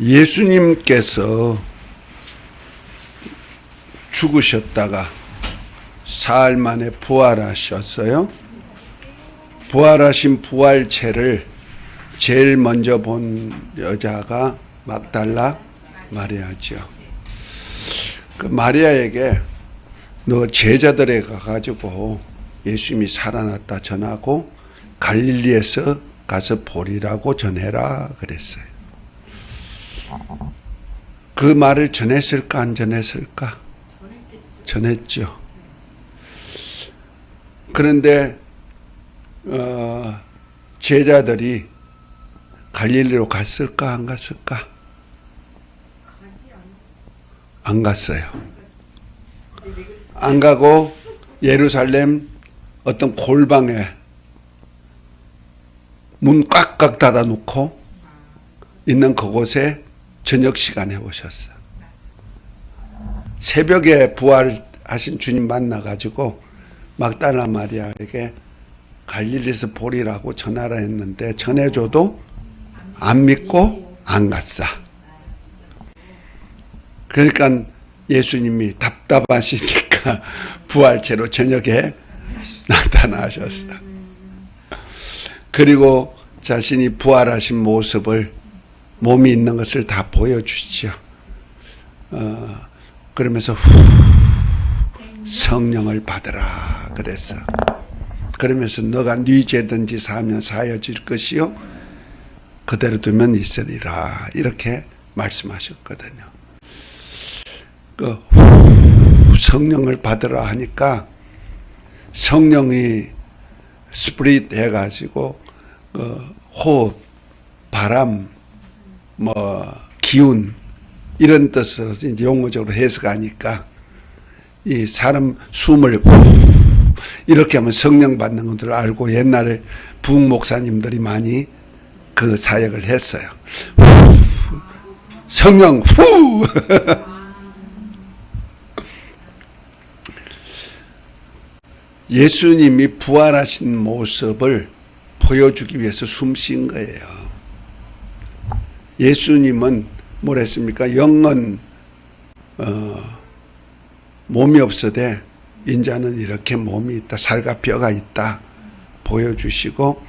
예수님께서 죽으셨다가 사흘 만에 부활하셨어요. 부활하신 부활체를 제일 먼저 본 여자가 막달라 마리아죠. 그 마리아에게 너 제자들에 가가지고 예수님이 살아났다 전하고 갈릴리에서 가서 보리라고 전해라 그랬어요. 그 말을 전했을까 안 전했을까? 전했죠. 그런데 제자들이 갈릴리로 갔을까 안 갔을까? 안 갔어요. 안 가고 예루살렘 어떤 골방에 문 꽉꽉 닫아 놓고 있는 그곳에 저녁 시간에 오셨어요. 새벽에 부활하신 주님 만나가지고 막달라 마리아에게 갈릴리에서 보리라고 전하라 했는데 전해줘도 안 믿고 안 갔어. 그러니까 예수님이 답답하시니까 부활체로 저녁에 나타나셨어. 그리고 자신이 부활하신 모습을 몸이 있는 것을 다 보여주죠. 그러면서 성령을 받으라 그랬어. 그러면서 너가 네 죄든지 사하면 사여질 것이요 그대로 두면 있으리라 이렇게 말씀하셨거든요. 그 성령을 받으라 하니까 성령이 스프릿 해가지고 호흡, 바람, 기운 이런 뜻으로 이제 용어적으로 해석하니까 이 사람 숨을 이렇게 하면 성령 받는 것을 알고 옛날에 부흥 목사님들이 많이 그 사역을 했어요. 성령 후 예수님이 부활하신 모습을 보여주기 위해서 숨쉰 거예요. 예수님은 뭐랬습니까? 영은 몸이 없어도 인자는 이렇게 몸이 있다. 살과 뼈가 있다. 보여주시고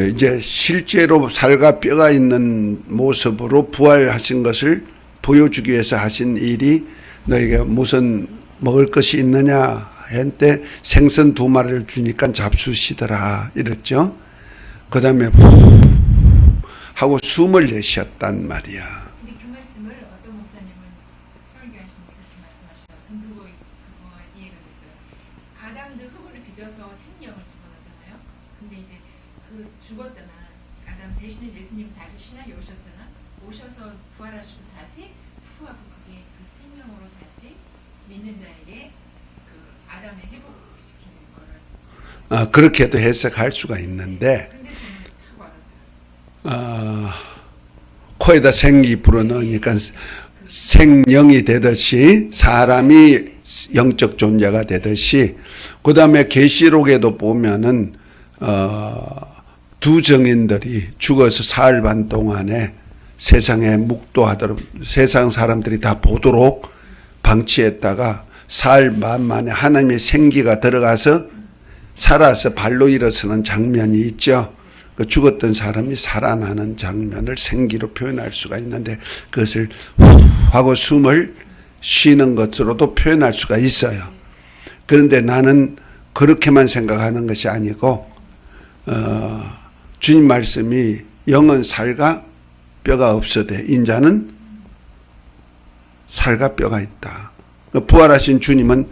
이제 실제로 살과 뼈가 있는 모습으로 부활하신 것을 보여주기 위해서 하신 일이 너에게 무슨 먹을 것이 있느냐 했는데 생선 2마리를 주니까 잡수시더라 이랬죠. 그 다음에 하고 숨을 내쉬었단 말이야. 근데 그 말씀을 어떤 목사님은 설교하시는 게 그렇게 말씀하시죠. 전 그거 이해가 됐어요. 아담도 흙을 빚어서 생명을 집어넣잖아요. 근데 이제 그 죽었잖아. 아담 대신에 예수님 다시 신학에 오셨잖아. 오셔서 부활하시고 다시 후하고 그게 그 생명으로 다시 믿는 자에게 그 아담의 회복을 시키는 거를. 그렇게도 해석할 수가 있는데 근데 저는 타고 와닿아요. 코에다 생기 불어넣으니까 생명이 되듯이 사람이 영적 존재가 되듯이 그 다음에 계시록에도 보면은 두 정인들이 죽어서 사흘 반 동안에 세상에 묵도하도록 세상 사람들이 다 보도록 방치했다가 사흘 반 만에 하나님의 생기가 들어가서 살아서 발로 일어서는 장면이 있죠. 그 죽었던 사람이 살아나는 장면을 생기로 표현할 수가 있는데 그것을 하고 숨을 쉬는 것으로도 표현할 수가 있어요. 그런데 나는 그렇게만 생각하는 것이 아니고 주님 말씀이 영은 살과 뼈가 없어도 인자는 살과 뼈가 있다. 부활하신 주님은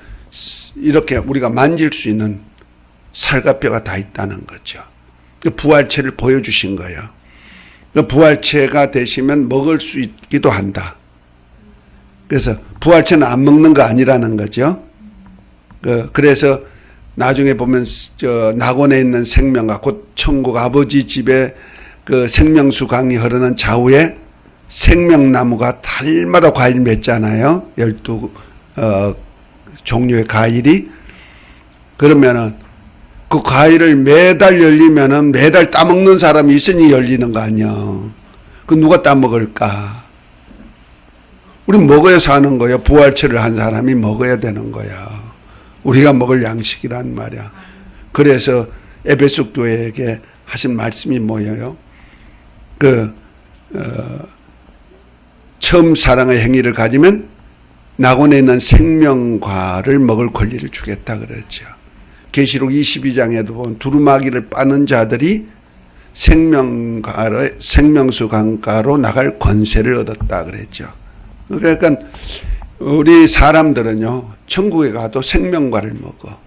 이렇게 우리가 만질 수 있는 살과 뼈가 다 있다는 거죠. 부활체를 보여주신 거예요. 부활체가 되시면 먹을 수 있기도 한다. 그래서 부활체는 안 먹는 거 아니라는 거죠. 그래서 나중에 보면 낙원에 있는 생명과 곧 천국 아버지 집에 그 생명수 강이 흐르는 좌우에 생명나무가 달마다 과일 맺잖아요. 12종류의 과일이. 그러면은 그 과일을 매달 열리면은 매달 따먹는 사람이 있으니 열리는 거 아니야. 그 누가 따먹을까? 우리 먹어야 사는 거야. 부활체를 한 사람이 먹어야 되는 거야. 우리가 먹을 양식이란 말이야. 그래서 에베소 교회에게 하신 말씀이 뭐예요? 처음 사랑의 행위를 가지면 낙원에 있는 생명과를 먹을 권리를 주겠다 그랬죠. 계시록 22장에도 보면 두루마기를 빠는 자들이 생명수 강가로 나갈 권세를 얻었다 그랬죠. 그러니까 우리 사람들은요, 천국에 가도 생명과를 먹어.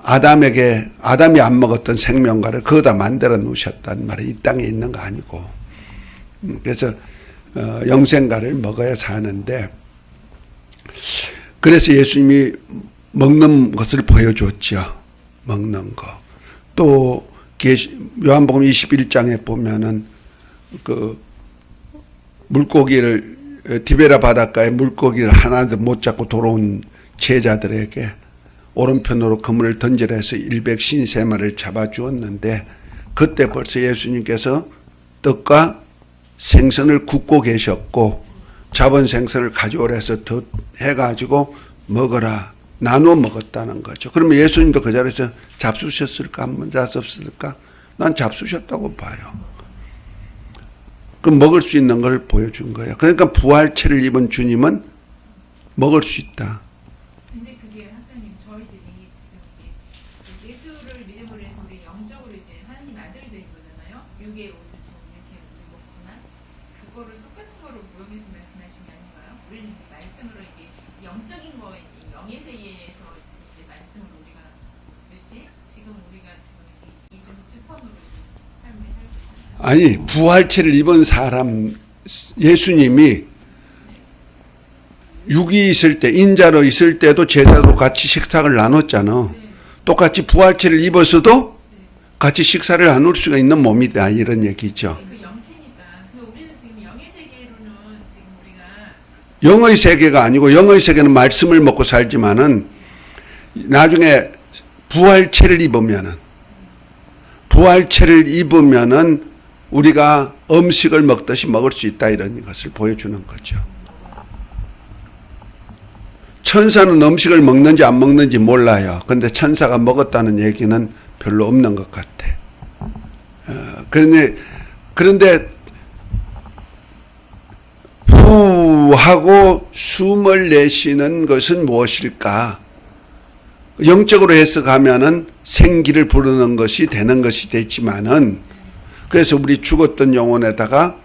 아담이 안 먹었던 생명과를 거기다 만들어 놓으셨단 말이에요. 이 땅에 있는 거 아니고. 그래서 영생과를 먹어야 사는데, 그래서 예수님이 먹는 것을 보여줬죠. 먹는 거. 또 요한복음 21장에 보면은 물고기를 디베라 바닷가에 물고기를 하나도 못 잡고 돌아온 제자들에게 오른편으로 그물을 던지라 해서 153마리를 잡아주었는데, 그때 벌써 예수님께서 떡과 생선을 굽고 계셨고 잡은 생선을 가져오라 해서 더 해가지고 먹어라, 나누어 먹었다는 거죠. 그러면 예수님도 그 자리에서 잡수셨을까? 한번 잡수셨을까? 난 잡수셨다고 봐요. 그 먹을 수 있는 걸 보여준 거예요. 그러니까 부활체를 입은 주님은 먹을 수 있다. 근데 그게 학장님, 저희들이 지금 예수를 믿음으로 해서 우리 영적으로 이제 하나님 아들이 된 거잖아요. 육의 옷을 지금 이렇게 먹지만 그거를 똑같은 거로 무용해서 말씀하신 게 아닌가요? 우리는 말씀으로 이게 영적인 거, 영의 세계에서 지금 이제 말씀을 우리가 듣듯이 지금 우리가 지금 이제 텀으로 삶을 살고 있잖아요. 아니, 부활체를 입은 사람, 예수님이 육이 있을 때, 인자로 있을 때도 제자도 같이 식사를 나눴잖아. 똑같이 부활체를 입어서도 같이 식사를 나눌 수가 있는 몸이다, 이런 얘기죠. 그 영치니까. 근데 우리는 지금 영의 세계로는 지금 우리가 영의 세계가 아니고, 영의 세계는 말씀을 먹고 살지만은 나중에 부활체를 입으면은 우리가 음식을 먹듯이 먹을 수 있다, 이런 것을 보여주는 거죠. 천사는 음식을 먹는지 안 먹는지 몰라요. 근데 천사가 먹었다는 얘기는 별로 없는 것 같아. 그런데 후 하고 숨을 내쉬는 것은 무엇일까? 영적으로 해석하면은 생기를 부르는 것이 되는 것이 되지만은, 그래서 우리 죽었던 영혼에다가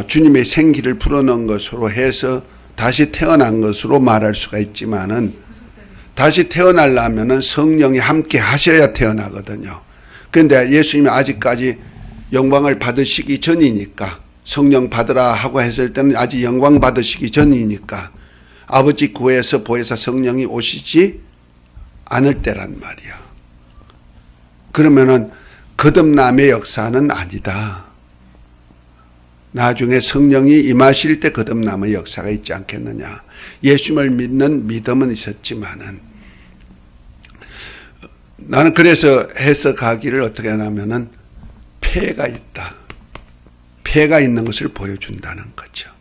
주님의 생기를 불어넣은 것으로 해서 다시 태어난 것으로 말할 수가 있지만은, 다시 태어나려면은 성령이 함께 하셔야 태어나거든요. 그런데 예수님이 아직까지 영광을 받으시기 전이니까, 성령 받으라 하고 했을 때는 아직 영광 받으시기 전이니까 아버지 구에서 보혜사 성령이 오시지 않을 때란 말이야. 그러면은 거듭남의 역사는 아니다. 나중에 성령이 임하실 때 거듭남의 역사가 있지 않겠느냐. 예수님을 믿는 믿음은 있었지만은, 나는 그래서 해석하기를 어떻게 하냐면은 폐가 있다. 폐가 있는 것을 보여준다는 거죠.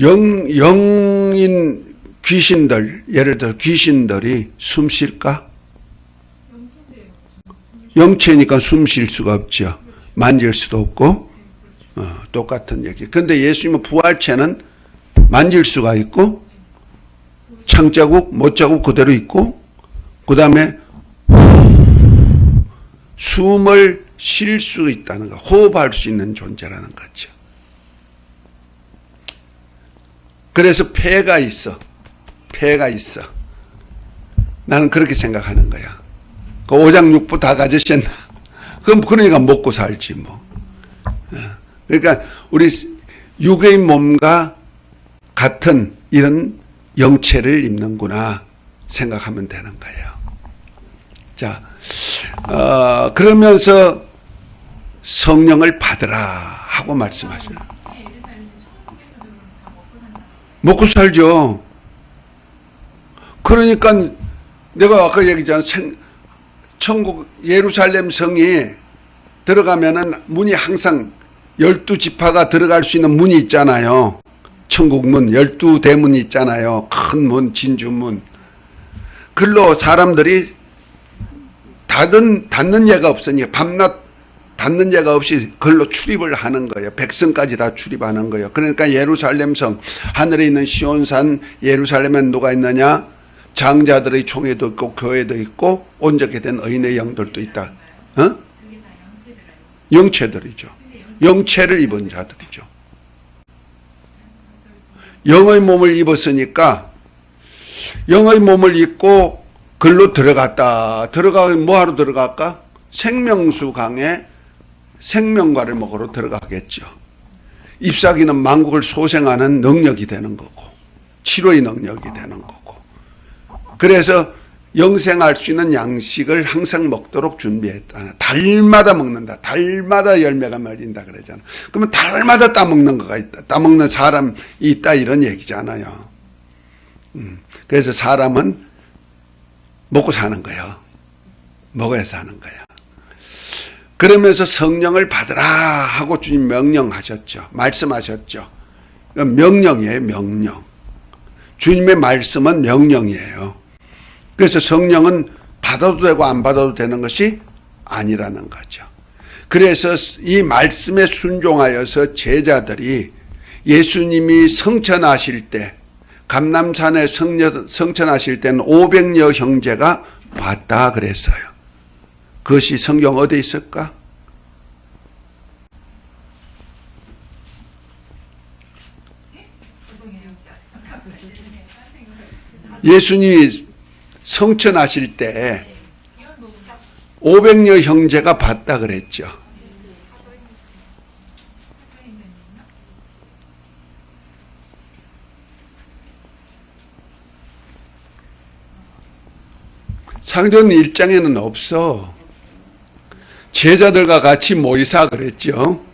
영인 귀신들, 예를 들어 귀신들이 숨 쉴까? 영체니까 숨 쉴 수가 없죠. 만질 수도 없고, 똑같은 얘기. 그런데 예수님은 부활체는 만질 수가 있고, 창자국, 못자국 그대로 있고, 그 다음에 숨을 쉴 수 있다는 거, 호흡할 수 있는 존재라는 거죠. 그래서 폐가 있어. 나는 그렇게 생각하는 거야. 그 오장육부 다 가지셨나? 그럼 그러니까 먹고 살지 뭐. 그러니까 우리 육의 몸과 같은 이런 영체를 입는구나 생각하면 되는 거예요. 자, 그러면서 성령을 받으라 하고 말씀하셔요. 먹고 살죠. 그러니까 내가 아까 얘기했잖아. 천국 예루살렘 성이 들어가면은 문이 항상 12지파가 들어갈 수 있는 문이 있잖아요. 천국문 12대문이 있잖아요. 큰 문, 진주문. 글로 사람들이 닫는 예가 없으니까 밤낮 닫는 예가 없이 글로 출입을 하는 거예요. 백성까지 다 출입하는 거예요. 그러니까 예루살렘성, 하늘에 있는 시온산 예루살렘엔 누가 있느냐? 장자들의 총회도 있고 교회도 있고 온전케 된 의인의 영들도 있다. 어? 그게 다 영체들 아니에요? 영체들이죠. 영체를 입은 자들이죠. 영의 몸을 입었으니까 영의 몸을 입고 글로 들어갔다. 들어가면 뭐하러 들어갈까? 생명수 강에 생명과를 먹으러 들어가겠죠. 잎사귀는 만국을 소생하는 능력이 되는 거고 치료의 능력이 되는 거고, 그래서 영생할 수 있는 양식을 항상 먹도록 준비했다. 달마다 먹는다. 달마다 열매가 맺린다 그러잖아. 그러면 달마다 따먹는 거가 있다. 따먹는 사람이 있다 이런 얘기잖아요. 그래서 사람은 먹고 사는 거예요. 먹어야 사는 거예요. 그러면서 성령을 받으라 하고 주님 명령하셨죠. 말씀하셨죠. 명령이에요. 명령. 주님의 말씀은 명령이에요. 그래서 성령은 받아도 되고 안 받아도 되는 것이 아니라는 거죠. 그래서 이 말씀에 순종하여서 제자들이 예수님이 성천하실 때, 감람산에 성천하실 때는 500여 형제가 봤다 그랬어요. 그것이 성경 어디에 있을까? 예수님이 성천하실 때 500여 형제가 봤다 그랬죠. 사도행전 1장에는 없어. 제자들과 같이 모이사 그랬죠.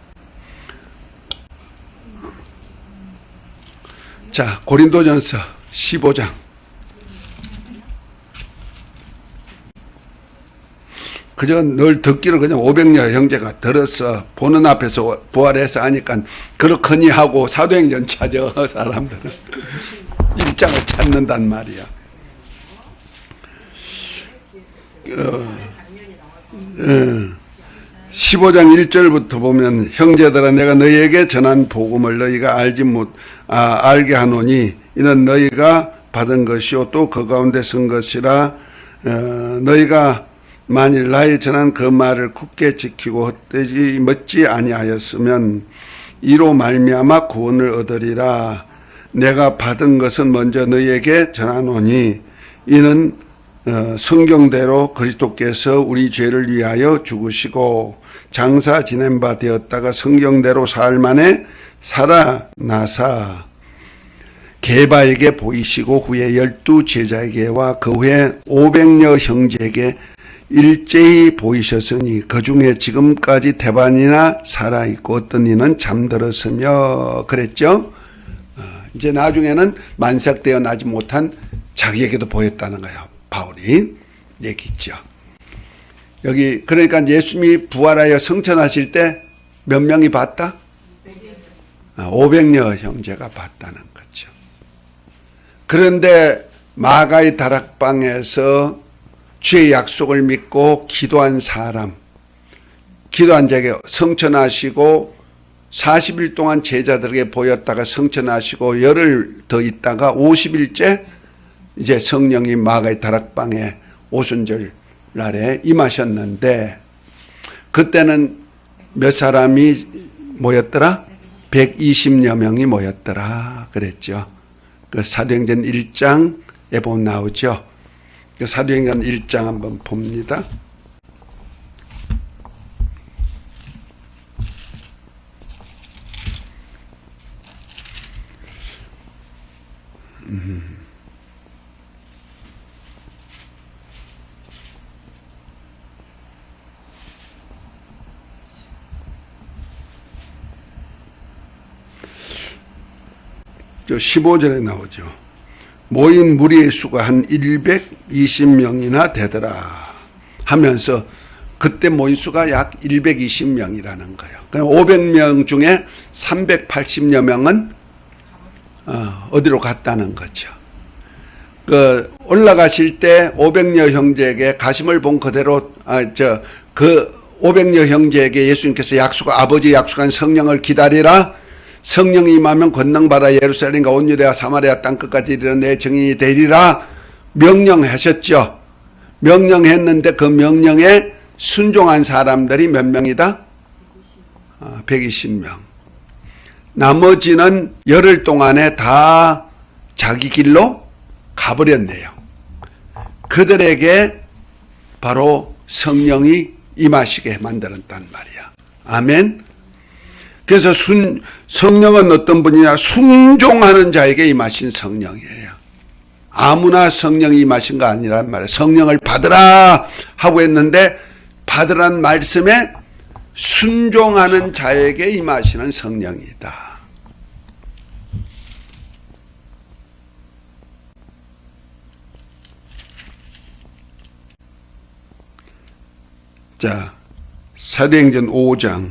자, 고린도전서 15장. 그저 늘 듣기를 그냥 500여 형제가 들었어. 보는 앞에서 부활해서 하니까 그렇거니 하고 사도행전 찾아 사람들은. 1장을 찾는단 말이야. 15장 1절부터 보면 형제들아 내가 너희에게 전한 복음을 너희가 알게 하노니 이는 너희가 받은 것이요 또 그 가운데 쓴 것이라. 너희가 만일 나의 전한 그 말을 굳게 지키고 헛되지 묻지 아니하였으면 이로 말미암아 구원을 얻으리라. 내가 받은 것은 먼저 너희에게 전하노니 이는 성경대로 그리스도께서 우리 죄를 위하여 죽으시고 장사 지낸 바 되었다가 성경대로 사흘 만에 살아나사 게바에게 보이시고 후에 12제자에게와 그 후에 500여 형제에게 일제히 보이셨으니 그 중에 지금까지 대반이나 살아있고 어떤 이는 잠들었으며 그랬죠. 이제 나중에는 만삭되어 나지 못한 자기에게도 보였다는 거예요. 바울이 얘기했죠. 여기 그러니까 예수님이 부활하여 성천하실 때 몇 명이 봤다? 500여 형제가 봤다는 거죠. 그런데 마가의 다락방에서 주의 약속을 믿고 기도한 사람, 기도한 자에게 성천하시고 40일 동안 제자들에게 보였다가 성천하시고 열흘 더 있다가 50일째 이제 성령이 마가의 다락방에 오순절 날에 임하셨는데 그때는 몇 사람이 모였더라? 120여 명이 모였더라 그랬죠. 그 사도행전 1장에 보면 나오죠. 그 사도행전 1장 한번 봅니다. 저 15절에 나오죠. 모인 무리의 수가 한 120명이나 되더라 하면서 그때 모인 수가 약 120명이라는 거예요. 그럼 500명 중에 380여 명은 어디로 갔다는 거죠. 그 올라가실 때 500여 형제에게 가심을 본 그대로 그 500여 형제에게 예수님께서 아버지 약속한 성령을 기다리라. 성령이 임하면 권능받아 예루살렘과 온 유대와 사마리아 땅끝까지 이르러 내 증인이 되리라 명령하셨죠. 명령했는데 그 명령에 순종한 사람들이 몇 명이다? 120명. 나머지는 열흘 동안에 다 자기 길로 가버렸네요. 그들에게 바로 성령이 임하시게 만들었단 말이야. 아멘. 그래서 성령은 어떤 분이냐? 순종하는 자에게 임하신 성령이에요. 아무나 성령이 임하신 거 아니란 말이에요. 성령을 받으라 하고 했는데 받으란 말씀에 순종하는 자에게 임하시는 성령이다. 자, 사도행전 5장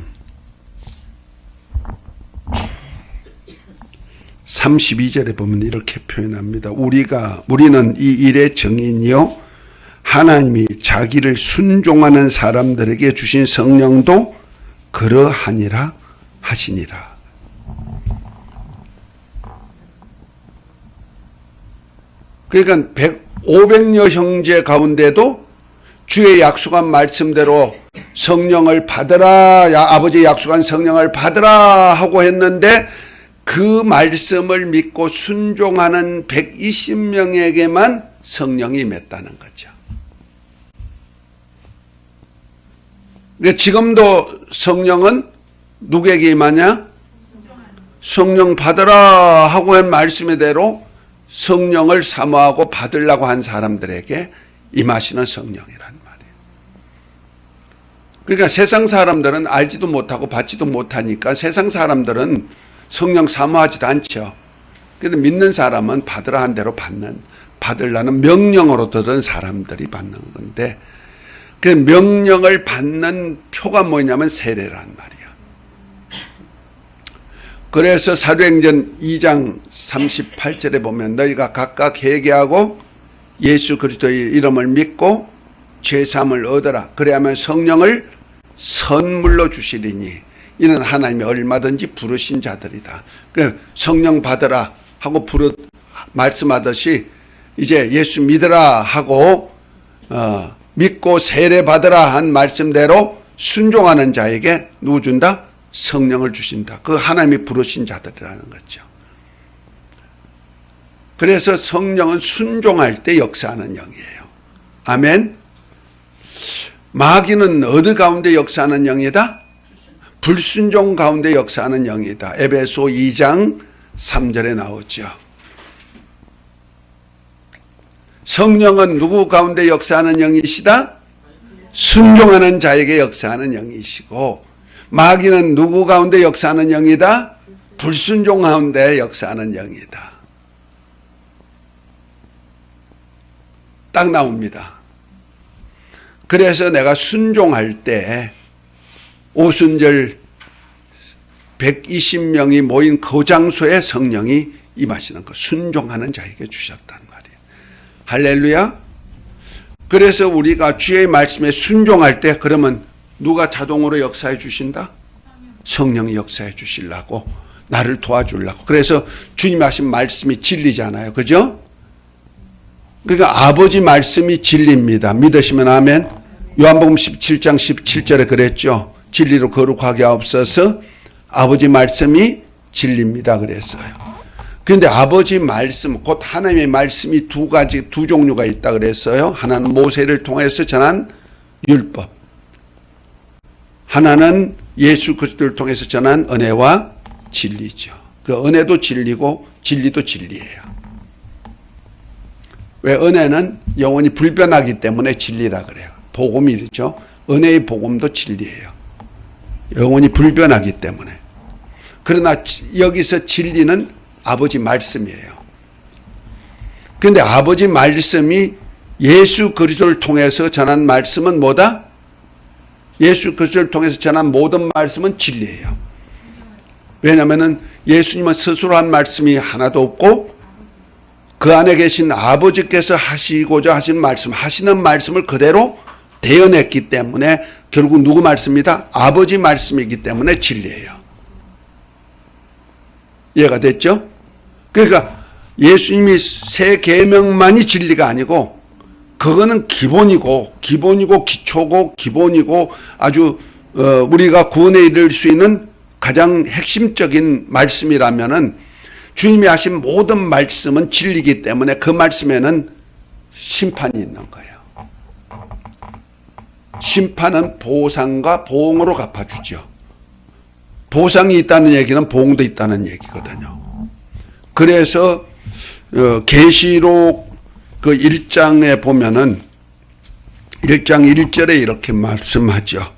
32절에 보면 이렇게 표현합니다. 우리는 이 일의 증인이요 하나님이 자기를 순종하는 사람들에게 주신 성령도 그러하니라 하시니라. 그러니까 500여 형제 가운데도 주의 약속한 말씀대로 성령을 받으라, 아버지의 약속한 성령을 받으라 하고 했는데 그 말씀을 믿고 순종하는 120명에게만 성령이 임했다는 거죠. 그러니까 지금도 성령은 누구에게 임하냐? 성령 받으라 하고 한 말씀대로 성령을 사모하고 받으려고 한 사람들에게 임하시는 성령이란 말이에요. 그러니까 세상 사람들은 알지도 못하고 받지도 못하니까 세상 사람들은 성령 사모하지도 않죠. 그런데 믿는 사람은 받으라 한 대로 받으려는 명령으로 들은 사람들이 받는 건데 그 명령을 받는 표가 뭐냐면 세례란 말이에요. 그래서 사도행전 2장 38절에 보면 너희가 각각 회개하고 예수 그리스도의 이름을 믿고 죄사함을 얻어라. 그래야만 성령을 선물로 주시리니 이는 하나님이 얼마든지 부르신 자들이다. 그 성령 받으라 하고 말씀하듯이 이제 예수 믿으라 하고 믿고 세례 받으라 한 말씀대로 순종하는 자에게 누구 준다? 성령을 주신다. 그 하나님이 부르신 자들이라는 거죠. 그래서 성령은 순종할 때 역사하는 영이에요. 아멘. 마귀는 어느 가운데 역사하는 영이다? 불순종 가운데 역사하는 영이다. 에베소 2장 3절에 나오죠. 성령은 누구 가운데 역사하는 영이시다? 순종하는 자에게 역사하는 영이시고 마귀는 누구 가운데 역사하는 영이다? 불순종 가운데 역사하는 영이다. 딱 나옵니다. 그래서 내가 순종할 때 오순절 120명이 모인 그 장소에 성령이 임하시는 것, 순종하는 자에게 주셨단 말이에요. 할렐루야. 그래서 우리가 주의 말씀에 순종할 때 그러면 누가 자동으로 역사해 주신다? 성령이 역사해 주시려고, 나를 도와주려고. 그래서 주님이 하신 말씀이 진리잖아요. 그죠? 그러니까 아버지 말씀이 진리입니다. 믿으시면 아멘. 요한복음 17장 17절에 그랬죠. 진리로 거룩하게 하옵소서. 아버지 말씀이 진리입니다. 그랬어요. 그런데 아버지 말씀, 곧 하나님의 말씀이 두 종류가 있다 그랬어요. 하나는 모세를 통해서 전한 율법, 하나는 예수 그리스도를 통해서 전한 은혜와 진리죠. 그 은혜도 진리고 진리도 진리예요. 왜? 은혜는 영원히 불변하기 때문에 진리라 그래요. 복음이죠. 은혜의 복음도 진리예요. 영원히 불변하기 때문에. 그러나 여기서 진리는 아버지 말씀이에요. 그런데 아버지 말씀이 예수 그리스도를 통해서 전한 말씀은 뭐다? 예수 그리스도를 통해서 전한 모든 말씀은 진리예요. 왜냐하면 예수님은 스스로 한 말씀이 하나도 없고 그 안에 계신 아버지께서 하시고자 하신 말씀, 하시는 말씀을 그대로 대언했기 때문에 결국 누구 말씀이다? 아버지 말씀이기 때문에 진리예요. 이해가 됐죠? 그러니까 예수님이 새 계명만이 진리가 아니고 그거는 기본이고 기초고 기본이고 아주 우리가 구원에 이를 수 있는 가장 핵심적인 말씀이라면은 주님이 하신 모든 말씀은 진리이기 때문에 그 말씀에는 심판이 있는 거예요. 심판은 보상과 보응으로 갚아주죠. 보상이 있다는 얘기는 보응도 있다는 얘기거든요. 그래서 계시록 그 1장에 보면은 1장 1절에 이렇게 말씀하죠.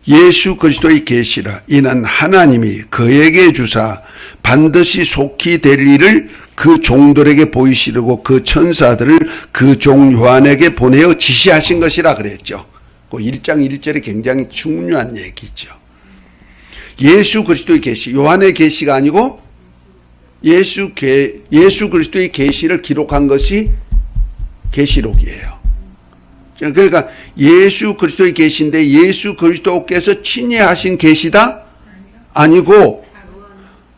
예수 그리스도의 계시라 이는 하나님이 그에게 주사 반드시 속히 될 일을 그 종들에게 보이시려고 그 천사들을 그 종 요한에게 보내어 지시하신 것이라 그랬죠. 그 1장 1절이 굉장히 중요한 얘기죠. 예수 그리스도의 계시, 요한의 계시가 아니고 예수 그리스도의 계시를 기록한 것이 계시록이에요. 그러니까 예수 그리스도의 계시인데 예수 그리스도께서 친히 하신 계시다? 아니고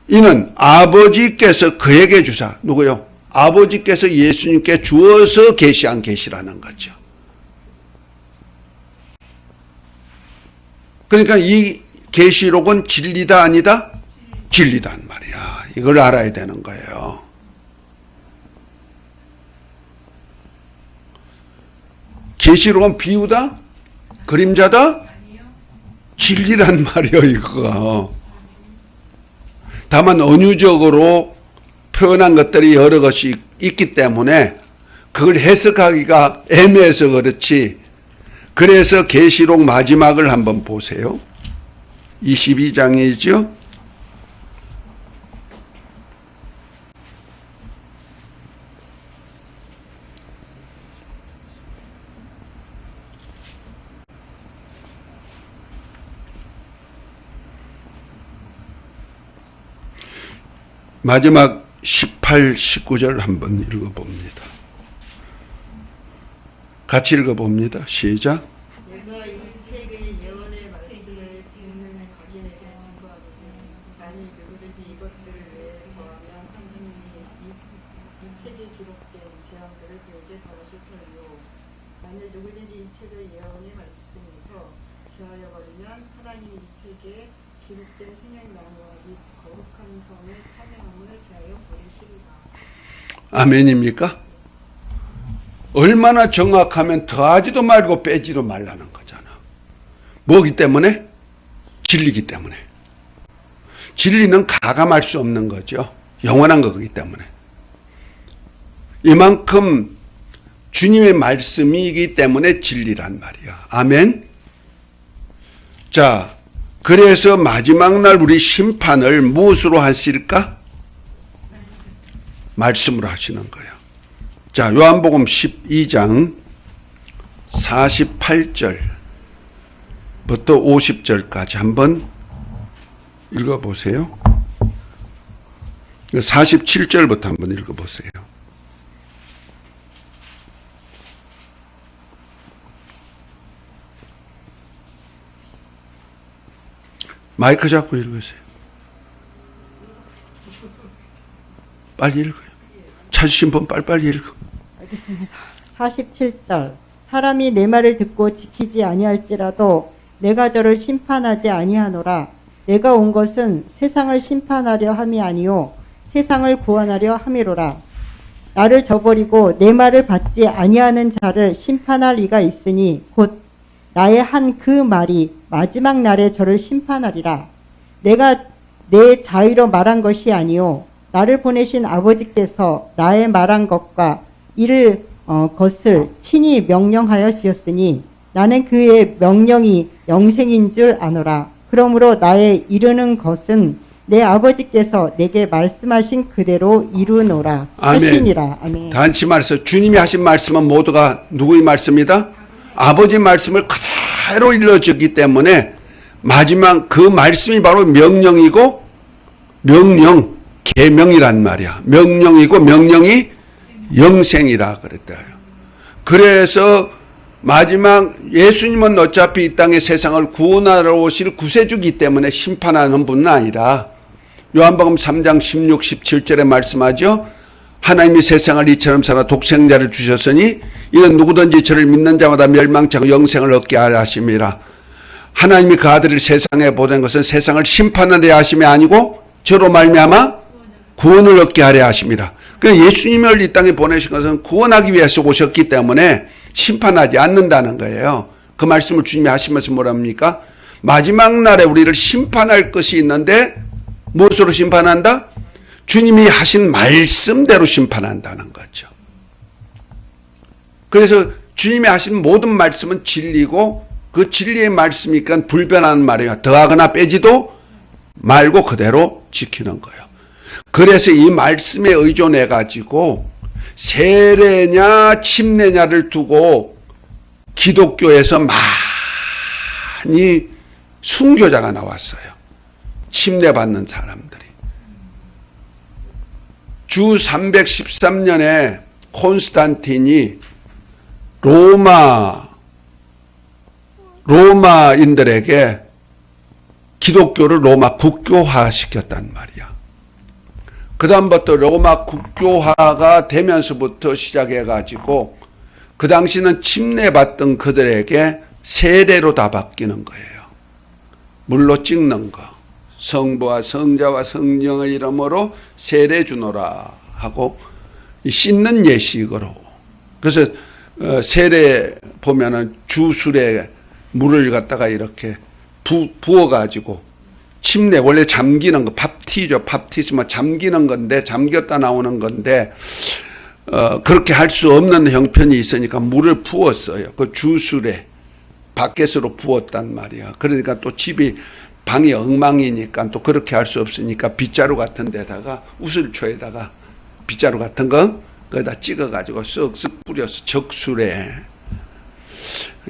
이는 아버지께서 그에게 주사, 누구요? 아버지께서 예수님께 주어서 계시한 계시라는 거죠. 그러니까 이 계시록은 진리다 아니다? 진리단 말이야. 이걸 알아야 되는 거예요. 계시록은 비유다? 그림자다? 진리란 말이에요, 이거. 다만 은유적으로 표현한 것들이 여러 것이 있기 때문에 그걸 해석하기가 애매해서 그렇지. 그래서 계시록 마지막을 한번 보세요. 22장이죠. 마지막 18, 19절 한번 읽어봅니다. 같이 읽어봅니다. 시작. 내가 이 책의 예언의 말씀을 듣는 각인에게 증거하노니 만일 누구든지 이것들을 외에 더하면 하나님이 이 책에 기록된 재앙들을 그에게 더하실 터이요 만일 누구든지 이 책의 예언의 말씀에서 제하여 버리면 하나님이 이 책에 기록된 생명나무와 이 거룩한 성의 참여함을 제하여 버리시리라. 아멘입니까? 얼마나 정확하면 더하지도 말고 빼지도 말라는 거잖아. 뭐기 때문에? 진리기 때문에. 진리는 가감할 수 없는 거죠. 영원한 거기 때문에. 이만큼 주님의 말씀이기 때문에 진리란 말이야. 아멘. 자, 그래서 마지막 날 우리 심판을 무엇으로 하실까? 말씀으로 하시는 거예요. 자, 요한복음 12장 48절부터 50절까지 한번 읽어보세요. 47절부터 한번 읽어보세요. 마이크 잡고 읽으세요. 빨리 읽어요. 찾으신 분 빨리빨리 읽어. 알겠습니다. 47절 사람이 내 말을 듣고 지키지 아니할지라도 내가 저를 심판하지 아니하노라. 내가 온 것은 세상을 심판하려 함이 아니요 세상을 구원하려 함이로라. 나를 저버리고 내 말을 받지 아니하는 자를 심판할 이가 있으니 곧 나의 한 그 말이 마지막 날에 저를 심판하리라. 내가 내 자유로 말한 것이 아니요 나를 보내신 아버지께서 나의 말한 것과 이를 것을 친히 명령하여 주셨으니 나는 그의 명령이 영생인 줄 아노라. 그러므로 나의 이르는 것은 내 아버지께서 내게 말씀하신 그대로 이루노라 하시니라. 아멘. 단지 말해서 주님이 하신 말씀은 모두가 누구의 말씀이다? 아버지 말씀을 그대로 일러주기 때문에 마지막 그 말씀이 바로 명령이고 명령, 계명이란 말이야. 명령이고 명령이 영생이라 그랬다. 그래서 마지막 예수님은 어차피 이 땅의 세상을 구원하러 오실 구세주기 때문에 심판하는 분은 아니라 요한복음 3장 16, 17절에 말씀하죠. 하나님이 세상을 이처럼 살아 독생자를 주셨으니 이는 누구든지 저를 믿는 자마다 멸망치 않고 영생을 얻게 하려 하심이라. 하나님이 그 아들을 세상에 보낸 것은 세상을 심판하려 하심이 아니고 저로 말미암아 구원을 얻게 하려 하심이라. 그러니까 예수님을 이 땅에 보내신 것은 구원하기 위해서 오셨기 때문에 심판하지 않는다는 거예요. 그 말씀을 주님이 하시면서 뭐라 합니까? 마지막 날에 우리를 심판할 것이 있는데 무엇으로 심판한다? 주님이 하신 말씀대로 심판한다는 거죠. 그래서 주님이 하신 모든 말씀은 진리고 그 진리의 말씀이니까 불변하는 말이에요. 더하거나 빼지도 말고 그대로 지키는 거예요. 그래서 이 말씀에 의존해 가지고 세례냐 침례냐를 두고 기독교에서 많이 순교자가 나왔어요. 침례받는 사람들이. 주 313년에 콘스탄틴이 로마인들에게 기독교를 로마 국교화 시켰단 말이야. 그 다음부터 로마 국교화가 되면서부터 시작해가지고 그 당시는 침례받던 그들에게 세례로 다 바뀌는 거예요. 물로 찍는 거. 성부와 성자와 성령의 이름으로 세례 주노라 하고 씻는 예식으로. 그래서 세례 보면은 주술에 물을 갖다가 이렇게 부어가지고 침례 원래 잠기는 거 밥티죠. 밥티스마 잠기는 건데 잠겼다 나오는 건데 그렇게 할 수 없는 형편이 있으니까 물을 부었어요. 그 주술에 밖에서로 부었단 말이야. 그러니까 또 집이 방이 엉망이니까 또 그렇게 할 수 없으니까 빗자루 같은 데다가 우슬초에다가 빗자루 같은 거 거기다 찍어가지고 쓱쓱 뿌려서 적술에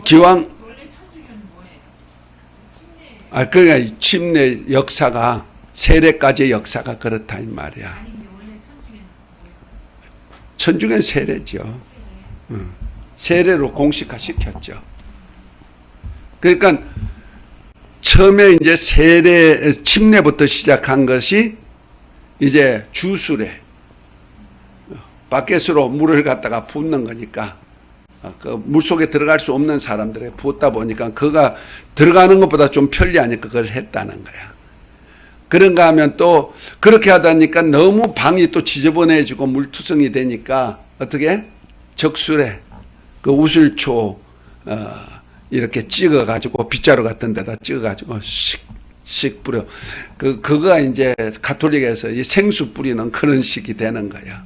기왕 원래 천주교는 뭐예요? 침례 그러니까 침례 역사가 세례까지의 역사가 그렇다 이 말이야. 아닌데 원래 천주교는 뭐예요? 천주교는 세례죠. 세례로 공식화 시켰죠. 그러니까 처음에 이제 침례부터 시작한 것이 이제 주술에 밖에서로 물을 갖다가 붓는 거니까 그 물속에 들어갈 수 없는 사람들에 부었다 보니까 그가 들어가는 것보다 좀 편리하니까 그걸 했다는 거야. 그런가 하면 또 그렇게 하다니까 너무 방이 또 지저분해지고 물투성이 되니까 어떻게 적술에 그 우슬초 이렇게 찍어가지고 빗자루 같은 데다 찍어가지고 씩 뿌려. 그거가 이제 가톨릭에서 이 생수 뿌리는 그런 식이 되는 거야.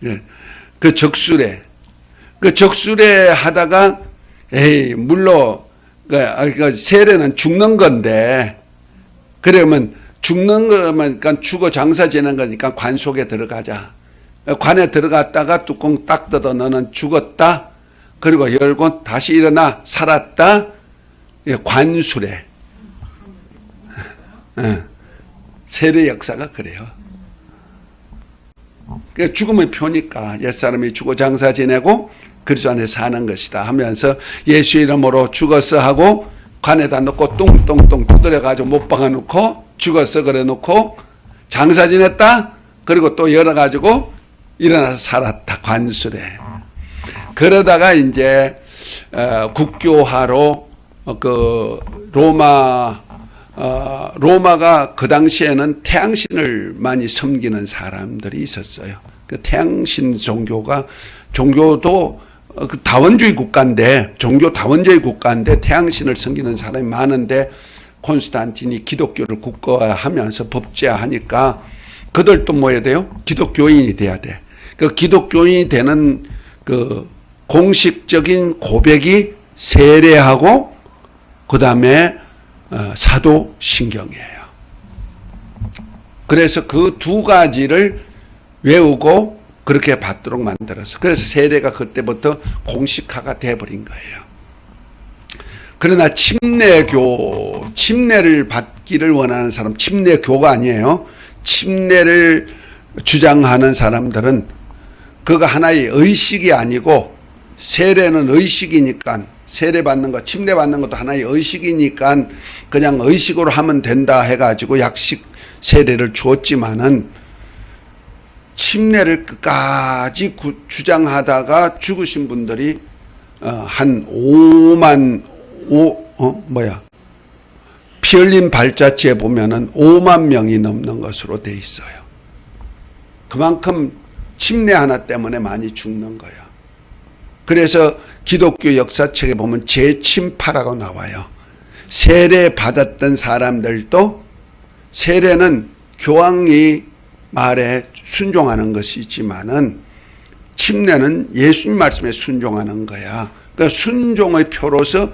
예. 그 적술에 하다가 물로 그 세례는 죽는 건데 그러면 죽는 거면 그러니까 죽어 장사 지는 거니까 관 속에 들어가자. 관에 들어갔다가 뚜껑 딱 뜯어 너는 죽었다. 그리고 열고 다시 일어나 살았다. 관술에 세례 역사가 그래요. 죽음의 표니까 옛사람이 죽어 장사 지내고 그리스도 안에 사는 것이다 하면서 예수 이름으로 죽었어 하고 관에다 넣고 똥똥똥 두드려가지고 못 박아놓고 죽었어 그래 놓고 장사 지냈다. 그리고 또 열어가지고 일어나서 살았다. 관술에. 그러다가 이제 국교화로 그 로마가 그 당시에는 태양신을 많이 섬기는 사람들이 있었어요. 그 태양신 종교도 그 다원주의 국가인데 종교 다원주의 국가인데 태양신을 섬기는 사람이 많은데 콘스탄틴이 기독교를 국가화하면서 법제화하니까 그들도 뭐 해야 돼요? 기독교인이 돼야 돼. 그 기독교인이 되는 그 공식적인 고백이 세례하고 그 다음에 사도신경이에요. 그래서 그 두 가지를 외우고 그렇게 받도록 만들어서. 그래서 세례가 그때부터 공식화가 돼버린 거예요. 그러나 침례를 받기를 원하는 사람, 침례교가 아니에요. 침례를 주장하는 사람들은 그거 하나의 의식이 아니고, 세례는 의식이니까, 세례 받는 거, 침례 받는 것도 하나의 의식이니까 그냥 의식으로 하면 된다 해가지고 약식 세례를 주었지만은, 침례를 끝까지 주장하다가 죽으신 분들이 한 5만 피 흘린 발자취에 보면은 5만 명이 넘는 것으로 돼 있어요. 그만큼 침례 하나 때문에 많이 죽는 거예요. 그래서 기독교 역사책에 보면 재침파라고 나와요. 세례 받았던 사람들도, 세례는 교황이 말에 순종하는 것이지만은 침례는 예수님 말씀에 순종하는 거야. 그러니까 순종의 표로서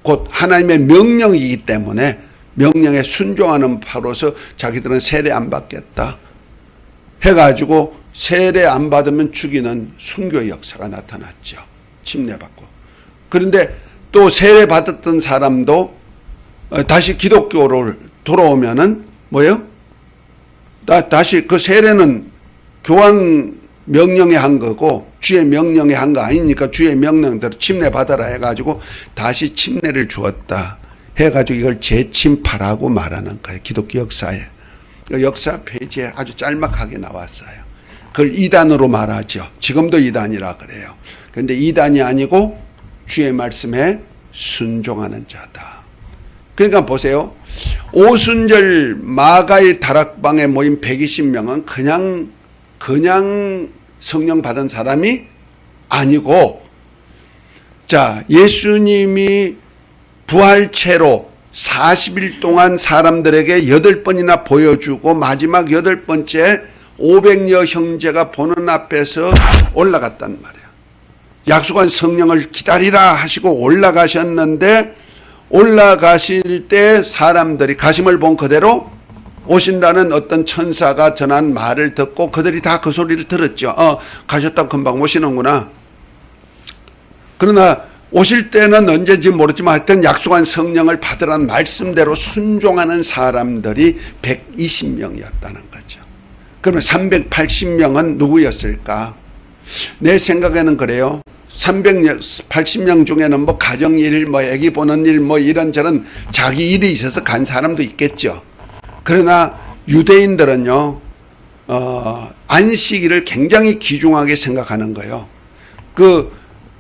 곧 하나님의 명령이기 때문에 명령에 순종하는 바로서 자기들은 세례 안 받겠다 해가지고 세례 안 받으면 죽이는 순교의 역사가 나타났죠. 침례받고. 그런데 또 세례 받았던 사람도 다시 기독교로 돌아오면은 뭐예요? 다시 그 세례는 교황 명령에 한 거고 주의 명령에 한 거 아니니까 주의 명령대로 침례 받아라 해가지고 다시 침례를 주었다 해가지고 이걸 재침파라고 말하는 거예요. 기독교 역사에. 역사 페이지에 아주 짤막하게 나왔어요. 그걸 이단으로 말하죠. 지금도 이단이라 그래요. 그런데 이단이 아니고 주의 말씀에 순종하는 자다. 그러니까 보세요. 오순절 마가의 다락방에 모인 120명은 그냥 성령 받은 사람이 아니고, 자, 예수님이 부활체로 40일 동안 사람들에게 8번이나 보여주고 마지막 8번째 500여 형제가 보는 앞에서 올라갔단 말이에요. 약속한 성령을 기다리라 하시고 올라가셨는데, 올라가실 때 사람들이 가심을 본 그대로 오신다는 어떤 천사가 전한 말을 듣고 그들이 다 그 소리를 들었죠. 가셨다 금방 오시는구나. 그러나 오실 때는 언제인지 모르지만 하여튼 약속한 성령을 받으라는 말씀대로 순종하는 사람들이 120명이었다는 거죠. 그러면 380명은 누구였을까? 내 생각에는 그래요. 380명 중에는 뭐 가정일, 뭐 애기 보는 일, 뭐 이런저런 자기 일이 있어서 간 사람도 있겠죠. 그러나 유대인들은요, 안식일을 굉장히 귀중하게 생각하는 거예요.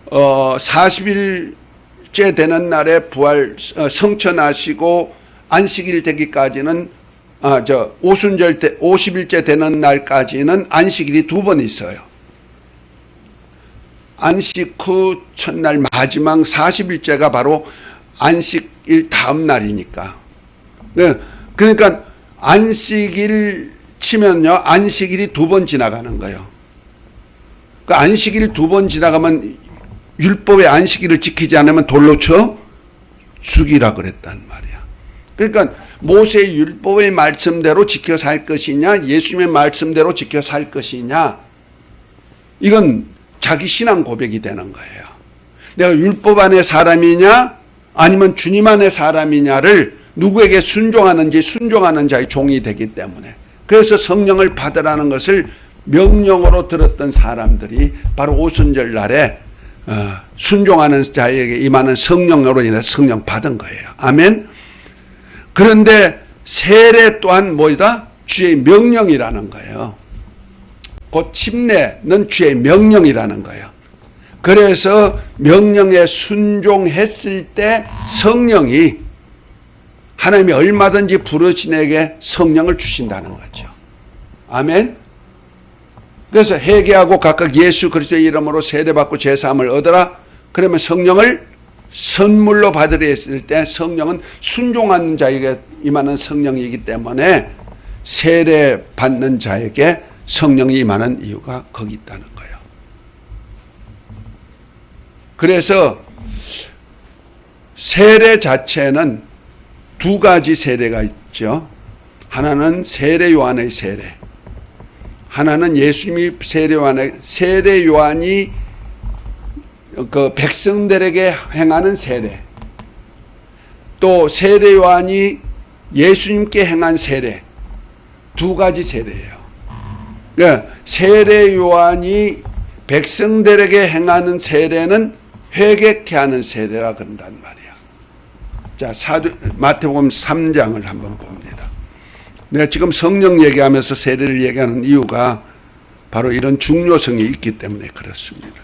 40일째 되는 날에 성천하시고 안식일 되기까지는, 오순절 때 50일째 되는 날까지는 안식일이 2번 있어요. 안식 후 첫날 마지막 40일째가 바로 안식일 다음 날이니까. 그러니까 안식일 치면요, 안식일이 2번 지나가는 거예요. 그 안식일 2번 지나가면 율법의 안식일을 지키지 않으면 돌로 쳐 죽이라 그랬단 말이야. 그러니까 모세의 율법의 말씀대로 지켜 살 것이냐, 예수님의 말씀대로 지켜 살 것이냐, 이건 자기 신앙 고백이 되는 거예요. 내가 율법 안의 사람이냐 아니면 주님 안의 사람이냐를 누구에게 순종하는지 순종하는 자의 종이 되기 때문에, 그래서 성령을 받으라는 것을 명령으로 들었던 사람들이 바로 오순절 날에 순종하는 자에게 임하는 성령으로 인해서 성령 받은 거예요. 아멘. 그런데 세례 또한 뭐이다? 주의 명령이라는 거예요. 곧 침례는 주의 명령이라는 거예요. 그래서 명령에 순종했을 때 성령이, 하나님이 얼마든지 부르신에게 성령을 주신다는 거죠. 아멘. 그래서 회개하고 각각 예수 그리스도의 이름으로 세례받고 제사함을 얻어라. 그러면 성령을 선물로 받으려 했을 때 성령은 순종하는 자에게 임하는 성령이기 때문에 세례 받는 자에게 성령이 임하는 이유가 거기 있다는 거예요. 그래서 세례 자체는 2가지 세례가 있죠. 하나는 세례 요한의 세례, 하나는 예수님이 세례 요한이 그 백성들에게 행하는 세례, 또 세례 요한이 예수님께 행한 세례, 두 가지 세례예요. 그러니까 세례 요한이 백성들에게 행하는 세례는 회개케 하는 세례라 그런단 말이야. 자, 마태복음 3장을 한번 봅니다. 내가 지금 성령 얘기하면서 세례를 얘기하는 이유가 바로 이런 중요성이 있기 때문에 그렇습니다.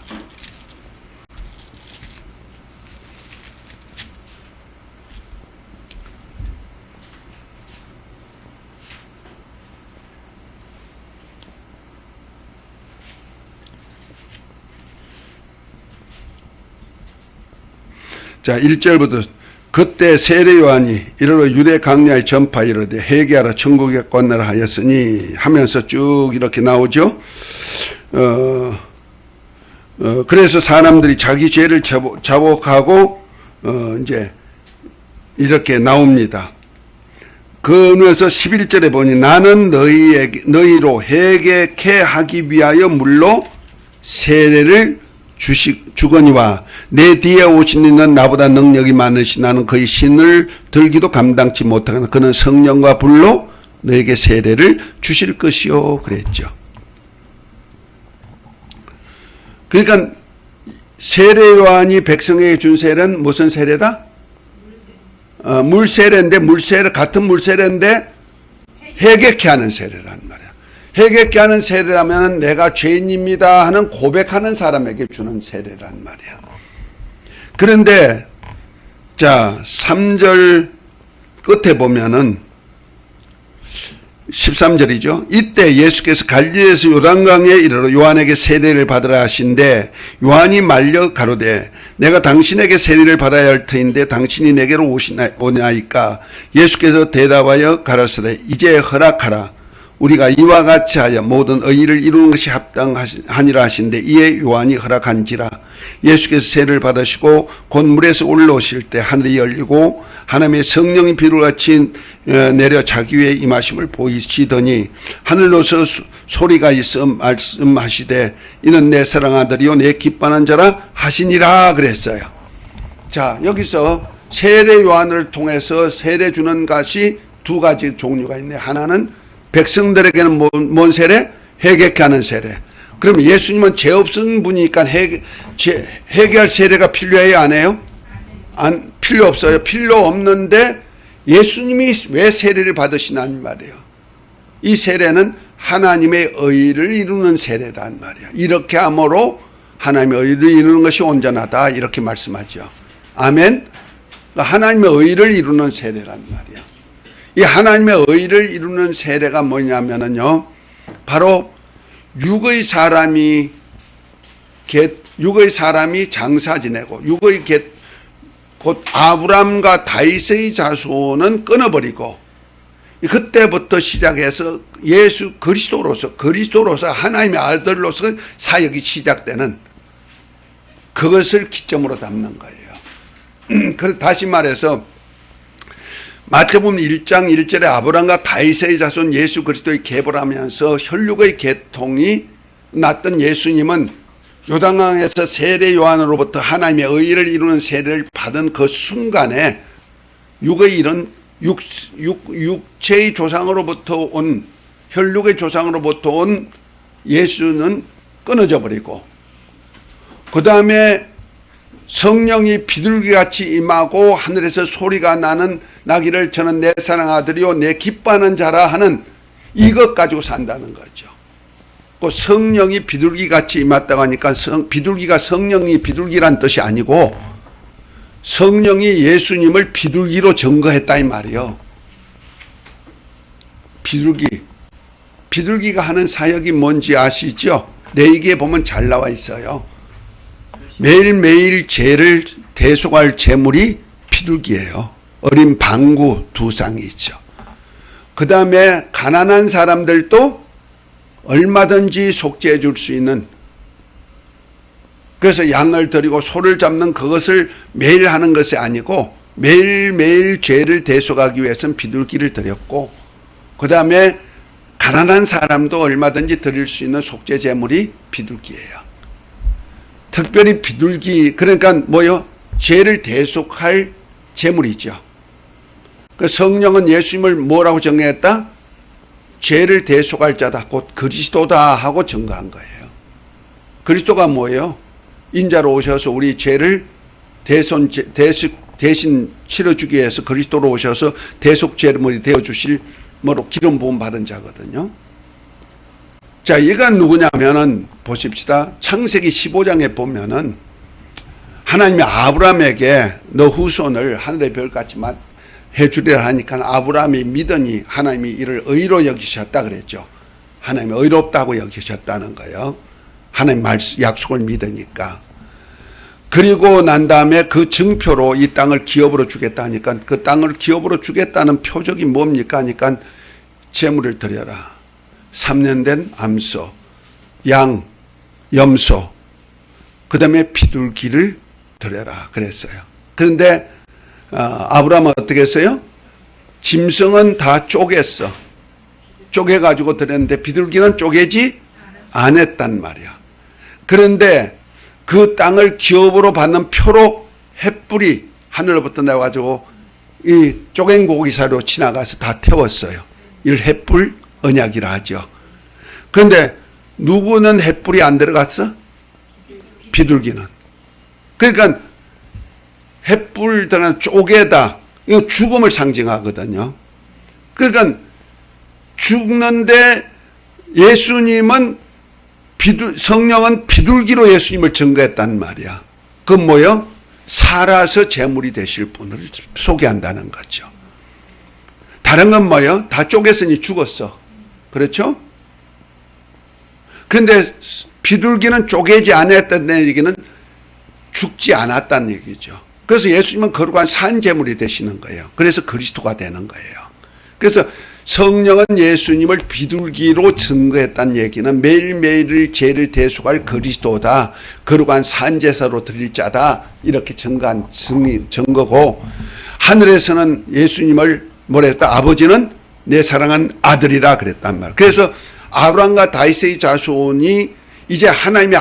자, 1절부터 그때 세례 요한이 이르러 유대 강야에 전파 이르되 회개하라 천국에 건너라 하였으니 하면서 쭉 이렇게 나오죠. 그래서 사람들이 자기 죄를 자복하고 이제 이렇게 나옵니다. 그러면서 11절에 보니 나는 너희로 회개케 하기 위하여 물로 세례를 주거니와 내 뒤에 오신 이는 나보다 능력이 많으시 나는 그의 신을 들기도 감당치 못하거나 그는 성령과 불로 너에게 세례를 주실 것이요 그랬죠. 그러니까 세례 요한이 백성에게 준 세례는 무슨 세례다? 물세례인데 같은 물세례인데 회개케 하는 세례란 말이야. 회개케 하는 세례라면 내가 죄인입니다 하는 고백하는 사람에게 주는 세례란 말이야. 그런데 자 3절 끝에 보면은 13절이죠. 이때 예수께서 갈릴리에서 요단강에 이르러 요한에게 세례를 받으라 하신대 요한이 말려 가로되 내가 당신에게 세례를 받아야 할 터인데 당신이 내게로 오나이까. 예수께서 대답하여 가라사대 이제 허락하라. 우리가 이와 같이 하여 모든 의의를 이루는 것이 합당하니라 하신대 이에 요한이 허락한지라. 예수께서 세례를 받으시고 곧 물에서 올라오실 때 하늘이 열리고 하나님의 성령이 비둘같이 내려 자기 위에 임하심을 보이시더니 하늘로서 소리가 있어 말씀하시되 이는 내 사랑하는 아들이요 내 기뻐하는 자라 하시니라 그랬어요. 자, 여기서 세례 요한을 통해서 세례 주는 것이 두 가지 종류가 있네요. 하나는 백성들에게는 뭔 세례? 회개케 하는 세례. 그럼 예수님은 죄 없은 분이니까 회개할 세례가 필요해요? 안 해요? 필요 없어요. 필요 없는데 예수님이 왜 세례를 받으시냐는 말이에요. 이 세례는 하나님의 의를 이루는 세례단 말이에요. 이렇게 함으로 하나님의 의를 이루는 것이 온전하다 이렇게 말씀하죠. 아멘. 하나님의 의를 이루는 세례란 말이에요. 이 하나님의 의를 이루는 세례가 뭐냐면요, 바로 육의 사람이 장사 지내고 곧 아브람과 다윗의 자손은 끊어버리고 그때부터 시작해서 예수 그리스도로서 하나님의 아들로서 사역이 시작되는 그것을 기점으로 담는 거예요. 그래서 다시 말해서 마태복음 1장 1절에 아브람과 다윗의 자손 예수 그리스도의 계보라면서 혈육의 계통이 났던 예수님은 요단강에서 세례 요한으로부터 하나님의 의를 이루는 세례를 받은 그 순간에 육체의 조상으로부터 온 혈육의 조상으로부터 온 예수는 끊어져 버리고 그 다음에 성령이 비둘기같이 임하고 하늘에서 소리가 나기를 저는 내 사랑하는 아들이요 내 기뻐하는 자라 하는 이것 가지고 산다는 거죠. 그 성령이 비둘기같이 임했다고 하니까 비둘기가 성령이 비둘기란 뜻이 아니고 성령이 예수님을 비둘기로 증거했다 이 말이요. 비둘기가 하는 사역이 뭔지 아시죠? 레위기에 보면 잘 나와 있어요. 매일매일 죄를 대속할 제물이 비둘기예요. 어린 방구 2쌍이 있죠. 그 다음에 가난한 사람들도 얼마든지 속죄해 줄 수 있는, 그래서 양을 드리고 소를 잡는 그것을 매일 하는 것이 아니고 매일매일 죄를 대속하기 위해서는 비둘기를 드렸고, 그 다음에 가난한 사람도 얼마든지 드릴 수 있는 속죄 제물이 비둘기예요. 특별히 비둘기, 그러니까 뭐요? 죄를 대속할 제물이죠. 그 성령은 예수님을 뭐라고 정의했다? 죄를 대속할 자다, 곧 그리스도다 하고 증거한 거예요. 그리스도가 뭐예요? 인자로 오셔서 우리 죄를 대신 치러주기 위해서 그리스도로 오셔서 대속 제물이 되어주실 뭐로 기름 부음 받은 자거든요. 자, 얘가 누구냐면은 보십시다. 창세기 15장에 보면은 하나님이 아브라함에게 너 후손을 하늘의 별같이만 해주리라 하니까 아브라함이 믿으니 하나님이 이를 의로 여기셨다 그랬죠. 하나님이 의롭다고 여기셨다는 거예요. 하나님 약속을 믿으니까. 그리고 난 다음에 그 증표로 이 땅을 기업으로 주겠다 하니까 그 땅을 기업으로 주겠다는 표적이 뭡니까 하니까 제물을 드려라. 3년 된 암소, 양, 염소, 그 다음에 비둘기를 드려라 그랬어요. 그런데 아브라함은 어떻게 했어요? 짐승은 다 쪼갰어. 쪼개가지고 드렸는데 비둘기는 쪼개지 안 했단 말이야. 그런데 그 땅을 기업으로 받는 표로 횃불이 하늘로부터 내려가지고 이 쪼갠 고기 사이로 지나가서 다 태웠어요. 이를 횃불 언약이라 하죠. 그런데 누구는 횃불이 안 들어갔어? 비둘기는. 그러니까 횃불 들어간 쪼개다. 이거 죽음을 상징하거든요. 그러니까 죽는데 예수님은 성령은 비둘기로 예수님을 증거했단 말이야. 그건 뭐요? 살아서 제물이 되실 분을 소개한다는 거죠. 다른 건 뭐요? 다 쪼갰으니 죽었어. 그렇죠? 그런데 비둘기는 쪼개지 않았다는 얘기는 죽지 않았다는 얘기죠. 그래서 예수님은 거룩한 산 제물이 되시는 거예요. 그래서 그리스도가 되는 거예요. 그래서 성령은 예수님을 비둘기로 증거했다는 얘기는 매일매일 죄를 대속할 그리스도다. 거룩한 산제사로 드릴 자다. 이렇게 증거한 증거고, 하늘에서는 예수님을 뭐라 했다? 아버지는 내 사랑한 아들이라 그랬단 말이에요. 그래서 아브라함과 다윗의 자손이 이제 하나님의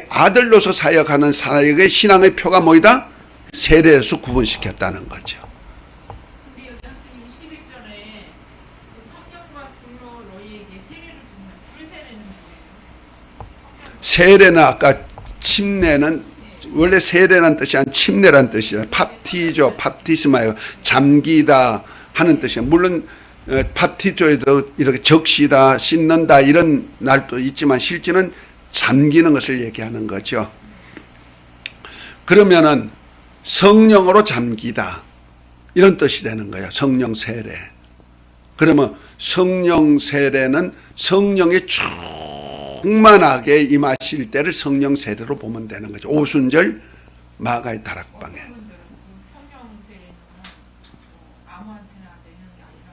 아들로서 사역하는 사역의 신앙의 표가 뭐이다? 세례에서 구분시켰다는 거죠. 근데 여기 선생님 11절에 성령과 불로 너희에게 세례를 주면 불세례는 뭐예요? 세례는 아까 침례는 원래 세례란 뜻이 아니라 침례란 뜻이라 팝티죠. 팝티스마예요. 잠기다 하는 뜻이에요. 물론 팝티조에도 이렇게 적시다, 씻는다 이런 날도 있지만 실제는 잠기는 것을 얘기하는 거죠. 그러면은 성령으로 잠기다 이런 뜻이 되는 거예요. 성령 세례. 그러면 성령 세례는 성령이 충만하게 임하실 때를 성령 세례로 보면 되는 거죠. 오순절 마가의 다락방에. 성령 세례는 아무한테나 내는 게 아니라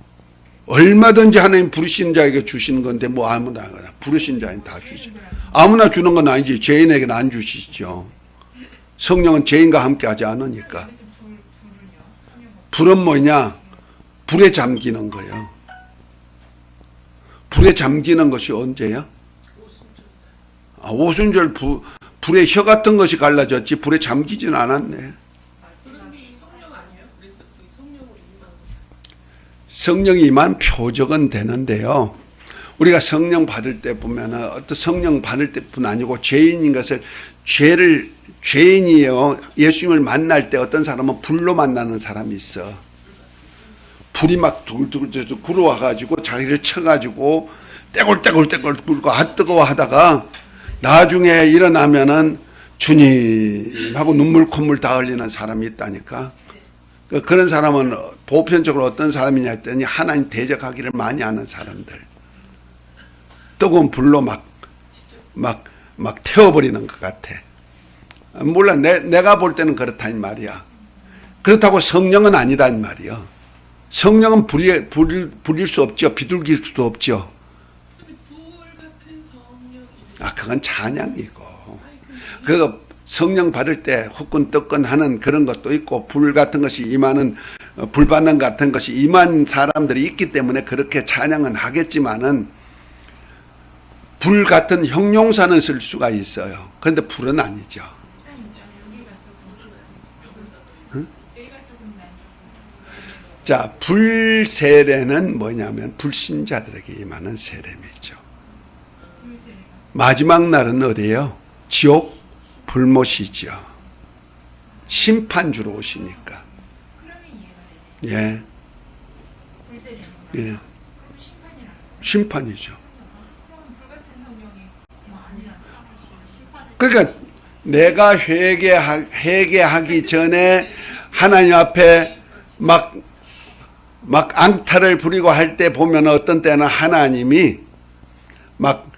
얼마든지 하나님 부르신 자에게 주시는 건데 뭐 아무나 부르신 자에게 다 주시죠. 아무나 주는 건 아니지. 죄인에게는 안 주시죠. 성령은 죄인과 함께 하지 않으니까. 불은 뭐냐? 불에 잠기는 거예요. 불에 잠기는 것이 언제야? 오순절 불에 혀 같은 것이 갈라졌지 불에 잠기진 않았네. 성령이 임한 표적은 되는데요. 우리가 성령 받을 때 보면은 어떤 성령 받을 때뿐 아니고 죄인인 것을 죄인이에요. 예수님을 만날 때 어떤 사람은 불로 만나는 사람이 있어. 불이 막 둘둘 굴어와가지고 자기를 쳐가지고 떼굴떼굴 굴고 뜨거워 하다가 나중에 일어나면은 주님하고 눈물 콧물 다 흘리는 사람이 있다니까. 그런 사람은 보편적으로 어떤 사람이냐 했더니 하나님 대적하기를 많이 하는 사람들. 뜨거운 불로 막 태워버리는 것 같아. 몰라, 내가 볼 때는 그렇다 이 말이야. 그렇다고 성령은 아니다 이 말이야. 성령은 불일 수 없죠. 비둘길 수도 없죠. 그건 찬양이고. 그 성령 받을 때 후끈뜨끈 하는 그런 것도 있고, 불 같은 것이 임하는 불반응 같은 것이 임한 사람들이 있기 때문에 그렇게 찬양은 하겠지만은 불 같은 형용사는 쓸 수가 있어요. 그런데 불은 아니죠. 여기가 조금 난. 자, 불세례는 뭐냐면 불신자들에게 임하는 세례미죠. 불세례가. 마지막 날은 어디예요? 지옥 불못이죠. 심판주로 오시니까. 그러면 이해가 되네. 예, 불세례는. 예, 그럼 심판이라는 거예요. 심판이죠. 그럼 불같은 성령이 뭐 아니라. 그러니까 내가 회개하기 전에 하나님 앞에 막 앙탈을 부리고 할 때 보면 어떤 때는 하나님이 막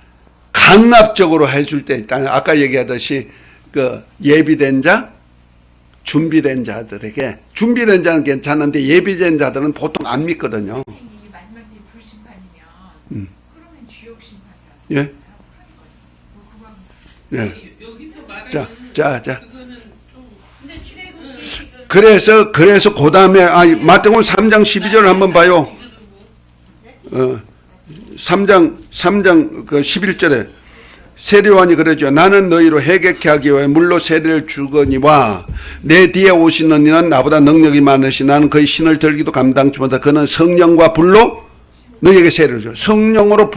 강압적으로 해줄 때 있다. 아까 얘기하듯이 그 예비된 자, 준비된 자들에게, 준비된 자는 괜찮은데 예비된 자들은 보통 안 믿거든요. 이게 마지막 때 불심판이면 그러면 지옥 심판이라고. 예, 그거 예. 여기서 말하는 자. 그거는 좀 근데 출애굽 지금 그래서 그 다음에 마태복음 3장 12절을 한번 봐요. 3장 그 11절에 세례요한이 그러죠. 나는 너희로 회개케 하기 위해 물로 세례를 주거니와 내 뒤에 오시는 이는 나보다 능력이 많으시 나는 그의 신을 들기도 감당치 못하다. 그는 성령과 불로 너희에게 세례를 줘. 성령으로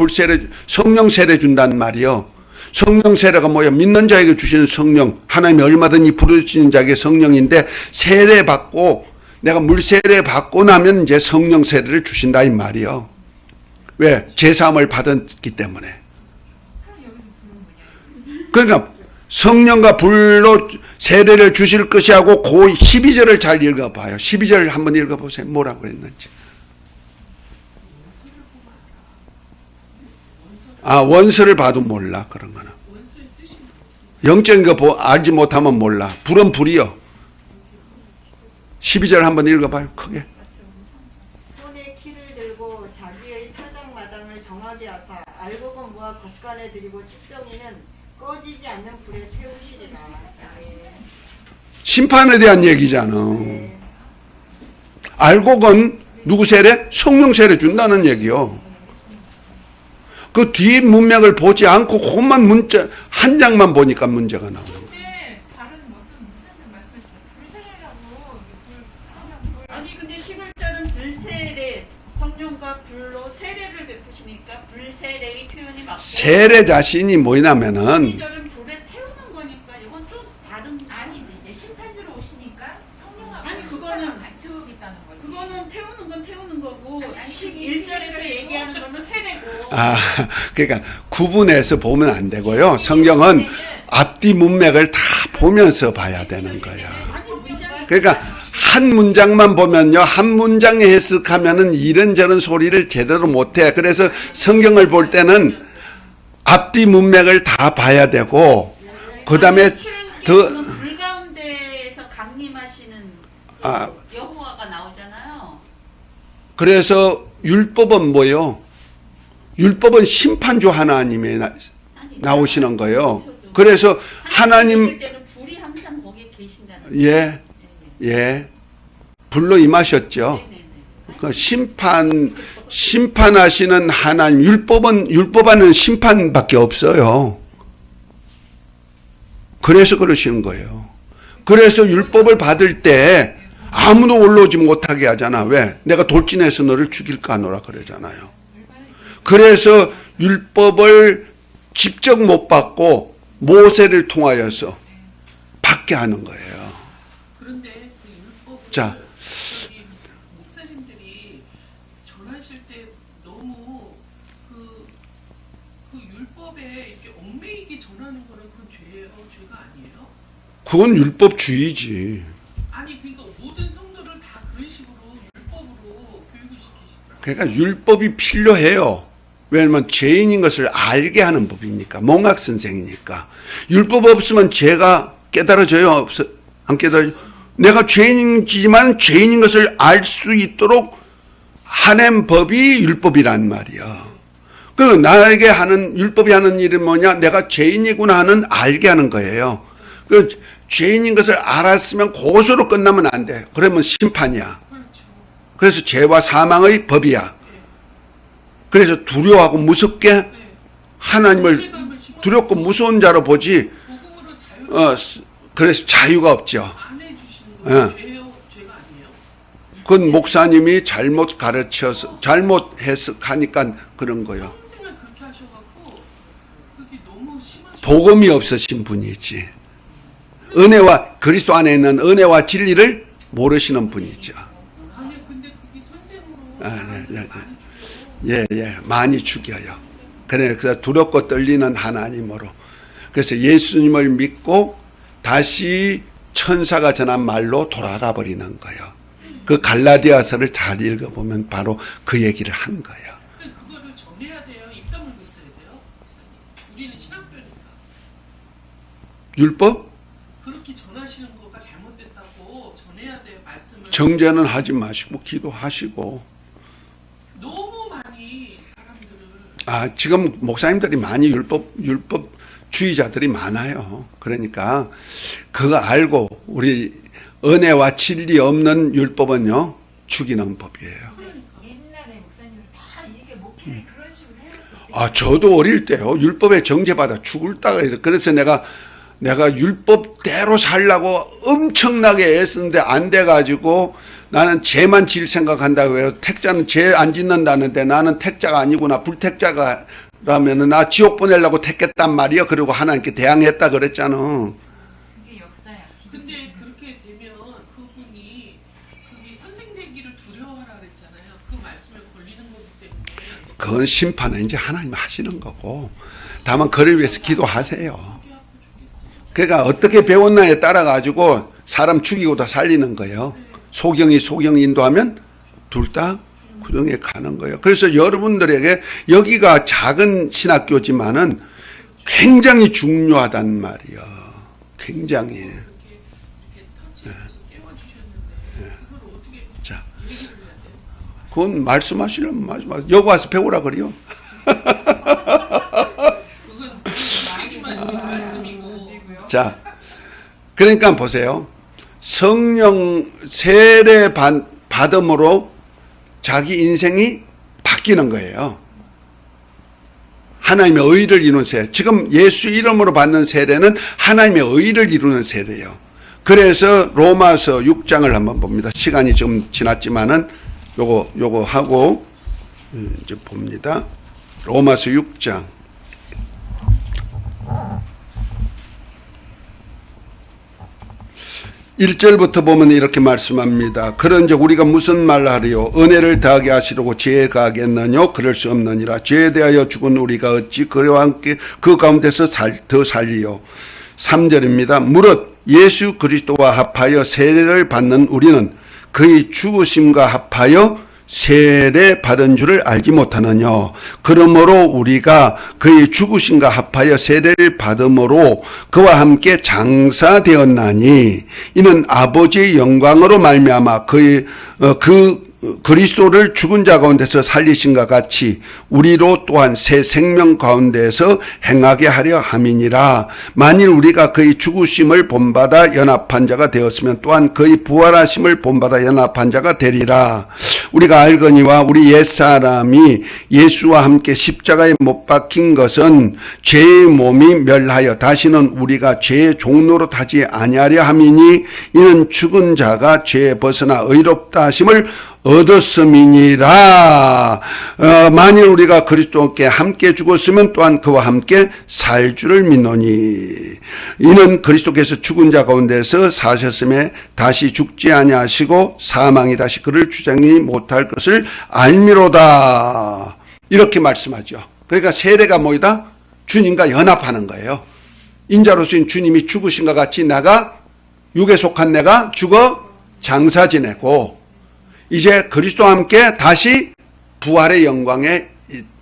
성령 세례 준단 말이요. 성령 세례가 뭐야? 믿는 자에게 주시는 성령. 하나님이 얼마든지 부르시는 자에게 성령인데 세례 받고 내가 물 세례 받고 나면 이제 성령 세례를 주신다 이 말이요. 왜? 제사함을 받았기 때문에. 그러니까 성령과 불로 세례를 주실 것이 하고 그 12절을 잘 읽어봐요. 12절 한번 읽어보세요. 뭐라고 했는지. 원서를 봐도 몰라 그런 거는. 영적인 거 알지 못하면 몰라. 불은 불이요. 12절 한번 읽어봐요. 크게. 손에 키를 들고 자기의 타작마당을 정하게 하사 알곡은 모아 곳간에 들이고 측정이는 꺼지지 않는 불에 태우시리라. 심판에 대한 얘기잖아. 알곡은 누구 세례? 성령 세례 준다는 얘기요. 그 뒤 문맥을 보지 않고 그것만 한 장만 보니까 문제가 나오는 거예요. 근데 다른 어떤 무슨 말씀하시죠? 불세례라고 아니 근데 11절은 불세례 성령과 불로 세례를 베푸시니까 불세례의 표현이 맞고 세례 자신이 뭐냐면은 12절은 불에 태우는 거니까 이건 좀 다른 아니지. 이제 심판주로 오시니까 성령하고 아니, 그거는- 심판을 같이 오겠다는 거지. 그거는 태우는 건 태우는 거고 아니, 11절에서 얘기하는 거는 세례고 그러니까 구분해서 보면 안 되고요. 성경은 앞뒤 문맥을 다 보면서 봐야 되는 거예요. 아니 문장이 그러니까 한 문장만 보면요, 한 문장에 해석하면은 이런저런 소리를 제대로 못해. 그래서 성경을 볼 때는 앞뒤 문맥을 다 봐야 되고, 그 다음에 불 가운데에서 강림하시는 아, 여호와가 나오잖아요. 그래서 율법은 뭐예요? 율법은 심판주 하나님이 나오시는 거예요. 그래서 하나님, 때는 불이 항상 거기에 계신다는 예, 불로 임하셨죠. 네네네. 그 심판하시는 하나님, 율법 안에는 심판밖에 없어요. 그래서 그러시는 거예요. 그래서 율법을 받을 때 아무도 올라오지 못하게 하잖아. 왜? 내가 돌진해서 너를 죽일까 하노라 그러잖아요. 그래서 율법을 직접 못 받고 모세를 통하여서 받게 하는 거예요. 그런데 그 율법을 자. 저기 목사님들이 전하실 때 너무 그 율법에 이렇게 얽매이게 전하는 거는 그건 죄예요, 죄가 아니에요? 그건 율법주의지. 아니 그러니까 모든 성도를 다 그런 식으로 율법으로 교육을 시키시더라고요. 그러니까 율법이 필요해요. 왜냐면 죄인인 것을 알게 하는 법이니까. 몽학 선생이니까. 율법 없으면 죄가 깨달아져요? 안 깨달아져? 내가 죄인이지만 죄인인 것을 알 수 있도록 하는 법이 율법이란 말이야. 그 나에게 하는 율법이 하는 일은 뭐냐? 내가 죄인이구나 하는 알게 하는 거예요. 그 죄인인 것을 알았으면 고소로 끝나면 안 돼. 그러면 심판이야. 그렇죠. 그래서 죄와 사망의 법이야. 그래서 두려워하고 무섭게 네. 하나님을 죄감을 집어 두렵고 무서운 자로 보지. 복음으로 자유 그래서 자유가 없죠. 안 해주시는 예. 거예요. 죄가 아니에요. 그건 목사님이 잘못 가르쳐서 잘못 해석하니까 그런 거예요. 평생을 그렇게 하셔갖고 그게 너무 심하셔. 복음이 없으신 분이지. 은혜와 그리스도 안에 있는 은혜와 진리를 모르시는 분이죠. 아니 근데 그게 선생으로 아, 사람들을 네, 네, 네. 많이 죽여요. 많이 죽여요. 그래서 두렵고 떨리는 하나님으로. 그래서 예수님을 믿고 다시 천사가 전한 말로 돌아가 버리는 거예요. 그 갈라디아서를 잘 읽어보면 바로 그 얘기를 한 거예요. 근데 그거를 전해야 돼요. 입 다물고 있어야 돼요. 목사님. 우리는 신학교니까 율법? 그렇게 전하시는 거가 잘못됐다고 전해야 돼요. 말씀을 정죄는 하지 마시고 기도하시고. 너무 많이 사람들을 지금 목사님들이 많이 율법주의자들이 많아요. 그러니까 그거 알고 우리 은혜와 진리 없는 율법은요 죽이는 법이에요. 옛날에 목사님은 다 이게 목회를 그런 식으로 해왔어요. 저도 어릴 때요 율법에 정죄받아 죽을 따가 있어. 그래서 내가 율법대로 살려고 엄청나게 애쓰는데 안 돼가지고 나는 죄만 질 생각한다고 해요. 택자는 죄 안 짓는다는데 나는 택자가 아니구나. 불택자라면은 나 지옥 보내려고 택했단 말이야. 그리고 하나님께 대항했다 그랬잖아. 그게 역사야. 근데 그렇게 되면 그분이 그게 선생되기를 두려워하라 그랬잖아요. 그 말씀에 걸리는 거기 때문에 그건 심판은 이제 하나님 하시는 거고. 다만 그를 위해서 기도하세요. 속이 아프고 죽겠어요. 그러니까 어떻게 배웠나에 따라 가지고 사람 죽이고 다 살리는 거예요. 소경 인도하면 둘 다 구덩이에 가는 거예요. 그래서 여러분들에게 여기가 작은 신학교지만은 굉장히 중요하단 말이에요. 굉장히. 이렇게 터치해서 깨워주셨는데 그걸 어떻게 자, 얘기를 해야 돼요? 그건 말씀하시려면 말씀하세요. 여기 와서 배우라 그래요. 그건 말씀하시는 말씀이고 자, 그러니까 보세요. 성령 세례 받음으로 자기 인생이 바뀌는 거예요. 하나님의 의를 이루는 세례. 지금 예수 이름으로 받는 세례는 하나님의 의를 이루는 세례예요. 그래서 로마서 6장을 한번 봅니다. 시간이 좀 지났지만은 요거 하고 이제 봅니다. 로마서 6장. 1절부터 보면 이렇게 말씀합니다. 그런즉 우리가 무슨 말을 하리요? 은혜를 더하게 하시려고 죄에 가하겠느냐? 그럴 수 없느니라. 죄에 대하여 죽은 우리가 어찌 그와 함께 그 가운데서 더 살리요? 3절입니다. 무릇 예수 그리스도와 합하여 세례를 받는 우리는 그의 죽으심과 합하여 세례 받은 줄을 알지 못하느냐. 그러므로 우리가 그의 죽으심과 합하여 세례를 받음으로 그와 함께 장사되었나니 이는 아버지의 영광으로 말미암아 그 그리스도를 죽은 자 가운데서 살리신과 같이 우리로 또한 새 생명 가운데서 행하게 하려 함이니라. 만일 우리가 그의 죽으심을 본받아 연합한 자가 되었으면 또한 그의 부활하심을 본받아 연합한 자가 되리라. 우리가 알거니와 우리 옛사람이 예수와 함께 십자가에 못 박힌 것은 죄의 몸이 멸하여 다시는 우리가 죄의 종로로 타지 아니하려 함이니 이는 죽은 자가 죄에 벗어나 의롭다 하심을 얻었음이니라. 만일 우리가 그리스도께 함께 죽었으면 또한 그와 함께 살 줄을 믿노니 이는 그리스도께서 죽은 자 가운데서 사셨음에 다시 죽지 아니하시고 사망이 다시 그를 주장이 못할 것을 알미로다. 이렇게 말씀하죠. 그러니까 세례가 뭐이다? 주님과 연합하는 거예요. 인자로서인 주님이 죽으신 것 같이 육에 속한 내가 죽어 장사 지내고 이제 그리스도와 함께 다시 부활의 영광에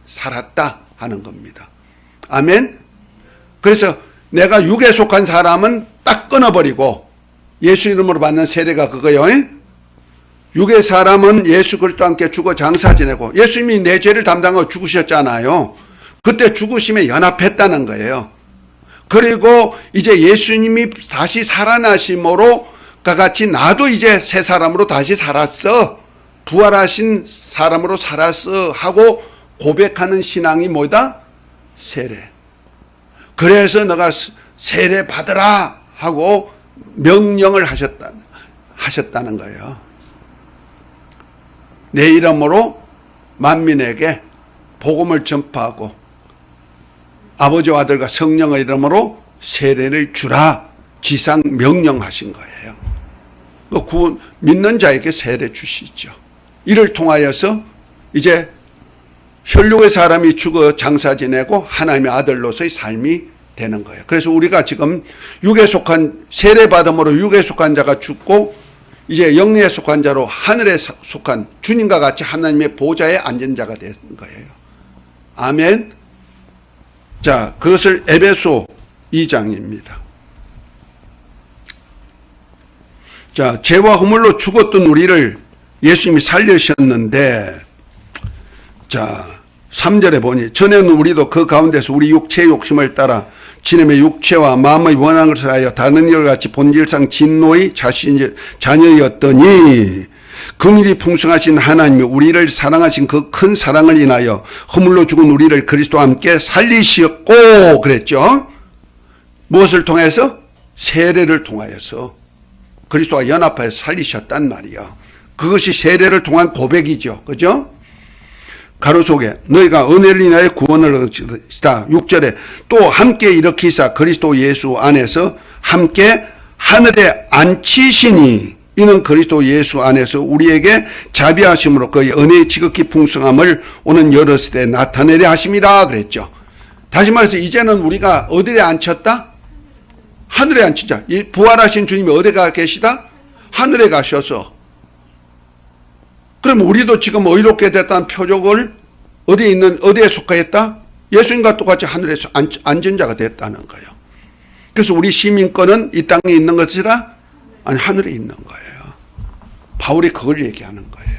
살았다 하는 겁니다. 아멘. 그래서 내가 육에 속한 사람은 딱 끊어버리고 예수 이름으로 받는 세례가 그거요. 육의 사람은 예수 그리스도와 함께 죽어 장사 지내고 예수님이 내 죄를 담당하고 죽으셨잖아요. 그때 죽으심에 연합했다는 거예요. 그리고 이제 예수님이 다시 살아나심으로 같이 나도 이제 새 사람으로 다시 살았어. 부활하신 사람으로 살았어 하고 고백하는 신앙이 뭐다? 세례. 그래서 너가 세례 받으라 하고 명령을 하셨다는 거예요. 내 이름으로 만민에게 복음을 전파하고 아버지와 아들과 성령의 이름으로 세례를 주라 지상 명령하신 거예요. 그 구원 믿는 자에게 세례 주시죠. 이를 통하여서 이제 혈육의 사람이 죽어 장사 지내고 하나님의 아들로서의 삶이 되는 거예요. 그래서 우리가 지금 육에 속한 세례 받음으로 육에 속한 자가 죽고 이제 영리에 속한 자로 하늘에 속한 주님과 같이 하나님의 보좌에 앉은 자가 된 거예요. 아멘. 자, 그것을 에베소 2장입니다. 자, 죄와 허물로 죽었던 우리를 예수님이 살리셨는데, 자, 3절에 보니 전에는 우리도 그 가운데서 우리 육체의 욕심을 따라 지nem의 육체와 마음의 원하는 것을 하여 다른 일과 같이 본질상 진노의 자녀였더니 긍휼이 풍성하신 하나님이 우리를 사랑하신 그 큰 사랑을 인하여 허물로 죽은 우리를 그리스도와 함께 살리셨고 그랬죠. 무엇을 통해서? 세례를 통하여서 그리스도와 연합하여 살리셨단 말이요. 그것이 세례를 통한 고백이죠. 그죠? 가로 속에 너희가 은혜를 인하여 구원을 얻으시다. 6절에 또 함께 일으키사 그리스도 예수 안에서 함께 하늘에 앉히시니 이는 그리스도 예수 안에서 우리에게 자비하심으로 그의 은혜의 지극히 풍성함을 오는 여러 시대에 나타내려 하심이라 그랬죠. 다시 말해서 이제는 우리가 어디에 앉혔다? 하늘에 앉히자. 이 부활하신 주님이 어디 가 계시다? 하늘에 가셔서. 그럼 우리도 지금 의롭게 됐다는 표적을 어디에 속하였다? 예수님과 똑같이 하늘에서 앉은 자가 됐다는 거예요. 그래서 우리 시민권은 이 땅에 있는 것이라? 아니, 하늘에 있는 거예요. 바울이 그걸 얘기하는 거예요.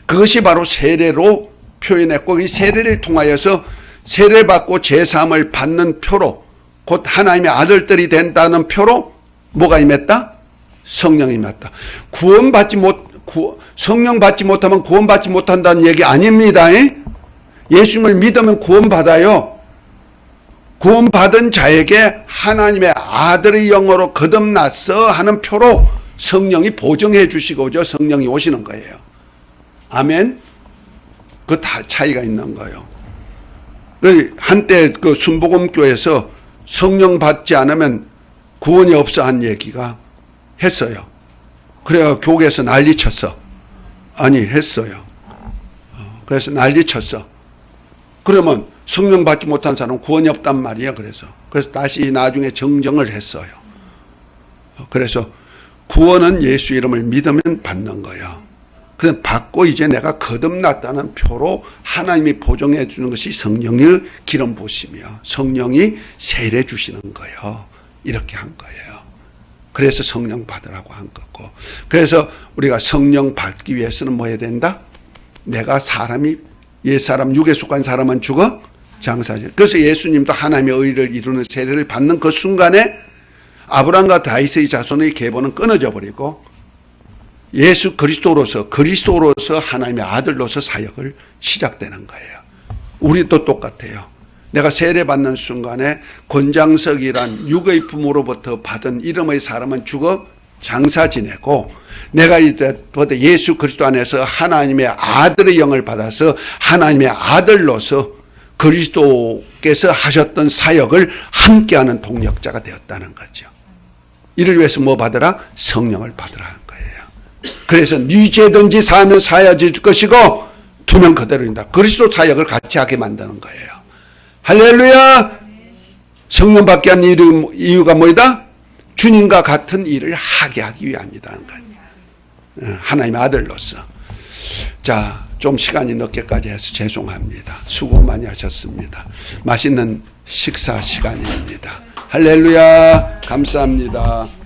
그것이 바로 세례로 표현했고, 이 세례를 통하여서 세례받고 제사함을 받는 표로, 곧 하나님의 아들들이 된다는 표로 뭐가 임했다? 성령이 임했다. 성령 받지 못하면 구원받지 못한다는 얘기 아닙니다. 예수님을 믿으면 구원받아요. 구원받은 자에게 하나님의 아들의 영으로 거듭났어 하는 표로 성령이 보증해 주시고죠. 성령이 오시는 거예요. 아멘. 그 다 차이가 있는 거예요. 한때 그 순복음교에서 성령 받지 않으면 구원이 없어 한 얘기가 했어요. 그래야 교계에서 난리쳤어. 아니, 했어요. 그래서 난리쳤어. 그러면 성령 받지 못한 사람은 구원이 없단 말이에요. 그래서 다시 나중에 정정을 했어요. 그래서 구원은 예수 이름을 믿으면 받는 거예요. 그래서 받고 이제 내가 거듭났다는 표로 하나님이 보정해 주는 것이 성령의 기름 부으시며 성령이 세례 주시는 거예요. 이렇게 한 거예요. 그래서 성령 받으라고 한 거고. 그래서 우리가 성령 받기 위해서는 뭐 해야 된다? 내가 옛사람 육에 속한 사람은 죽어 장사지. 그래서 예수님도 하나님의 의를 이루는 세례를 받는 그 순간에 아브라함과 다윗의 자손의 계보는 끊어져 버리고 예수 그리스도로서 하나님의 아들로서 사역을 시작되는 거예요. 우리도 똑같아요. 내가 세례받는 순간에 권장석이란 육의 부모로부터 받은 이름의 사람은 죽어 장사 지내고 내가 이때 예수 그리스도 안에서 하나님의 아들의 영을 받아서 하나님의 아들로서 그리스도께서 하셨던 사역을 함께하는 동력자가 되었다는 거죠. 이를 위해서 뭐 받으라? 성령을 받으라 한 거예요. 그래서 네 죄든지 사하면 사하여질 것이고 두면 그대로입니다. 그리스도 사역을 같이 하게 만드는 거예요. 할렐루야. 성령 받게 한 이유가 뭐이다? 주님과 같은 일을 하게 하기 위함이다. 하나님의 아들로서. 자, 좀 시간이 늦게까지 해서 죄송합니다. 수고 많이 하셨습니다. 맛있는 식사 시간입니다. 할렐루야. 감사합니다.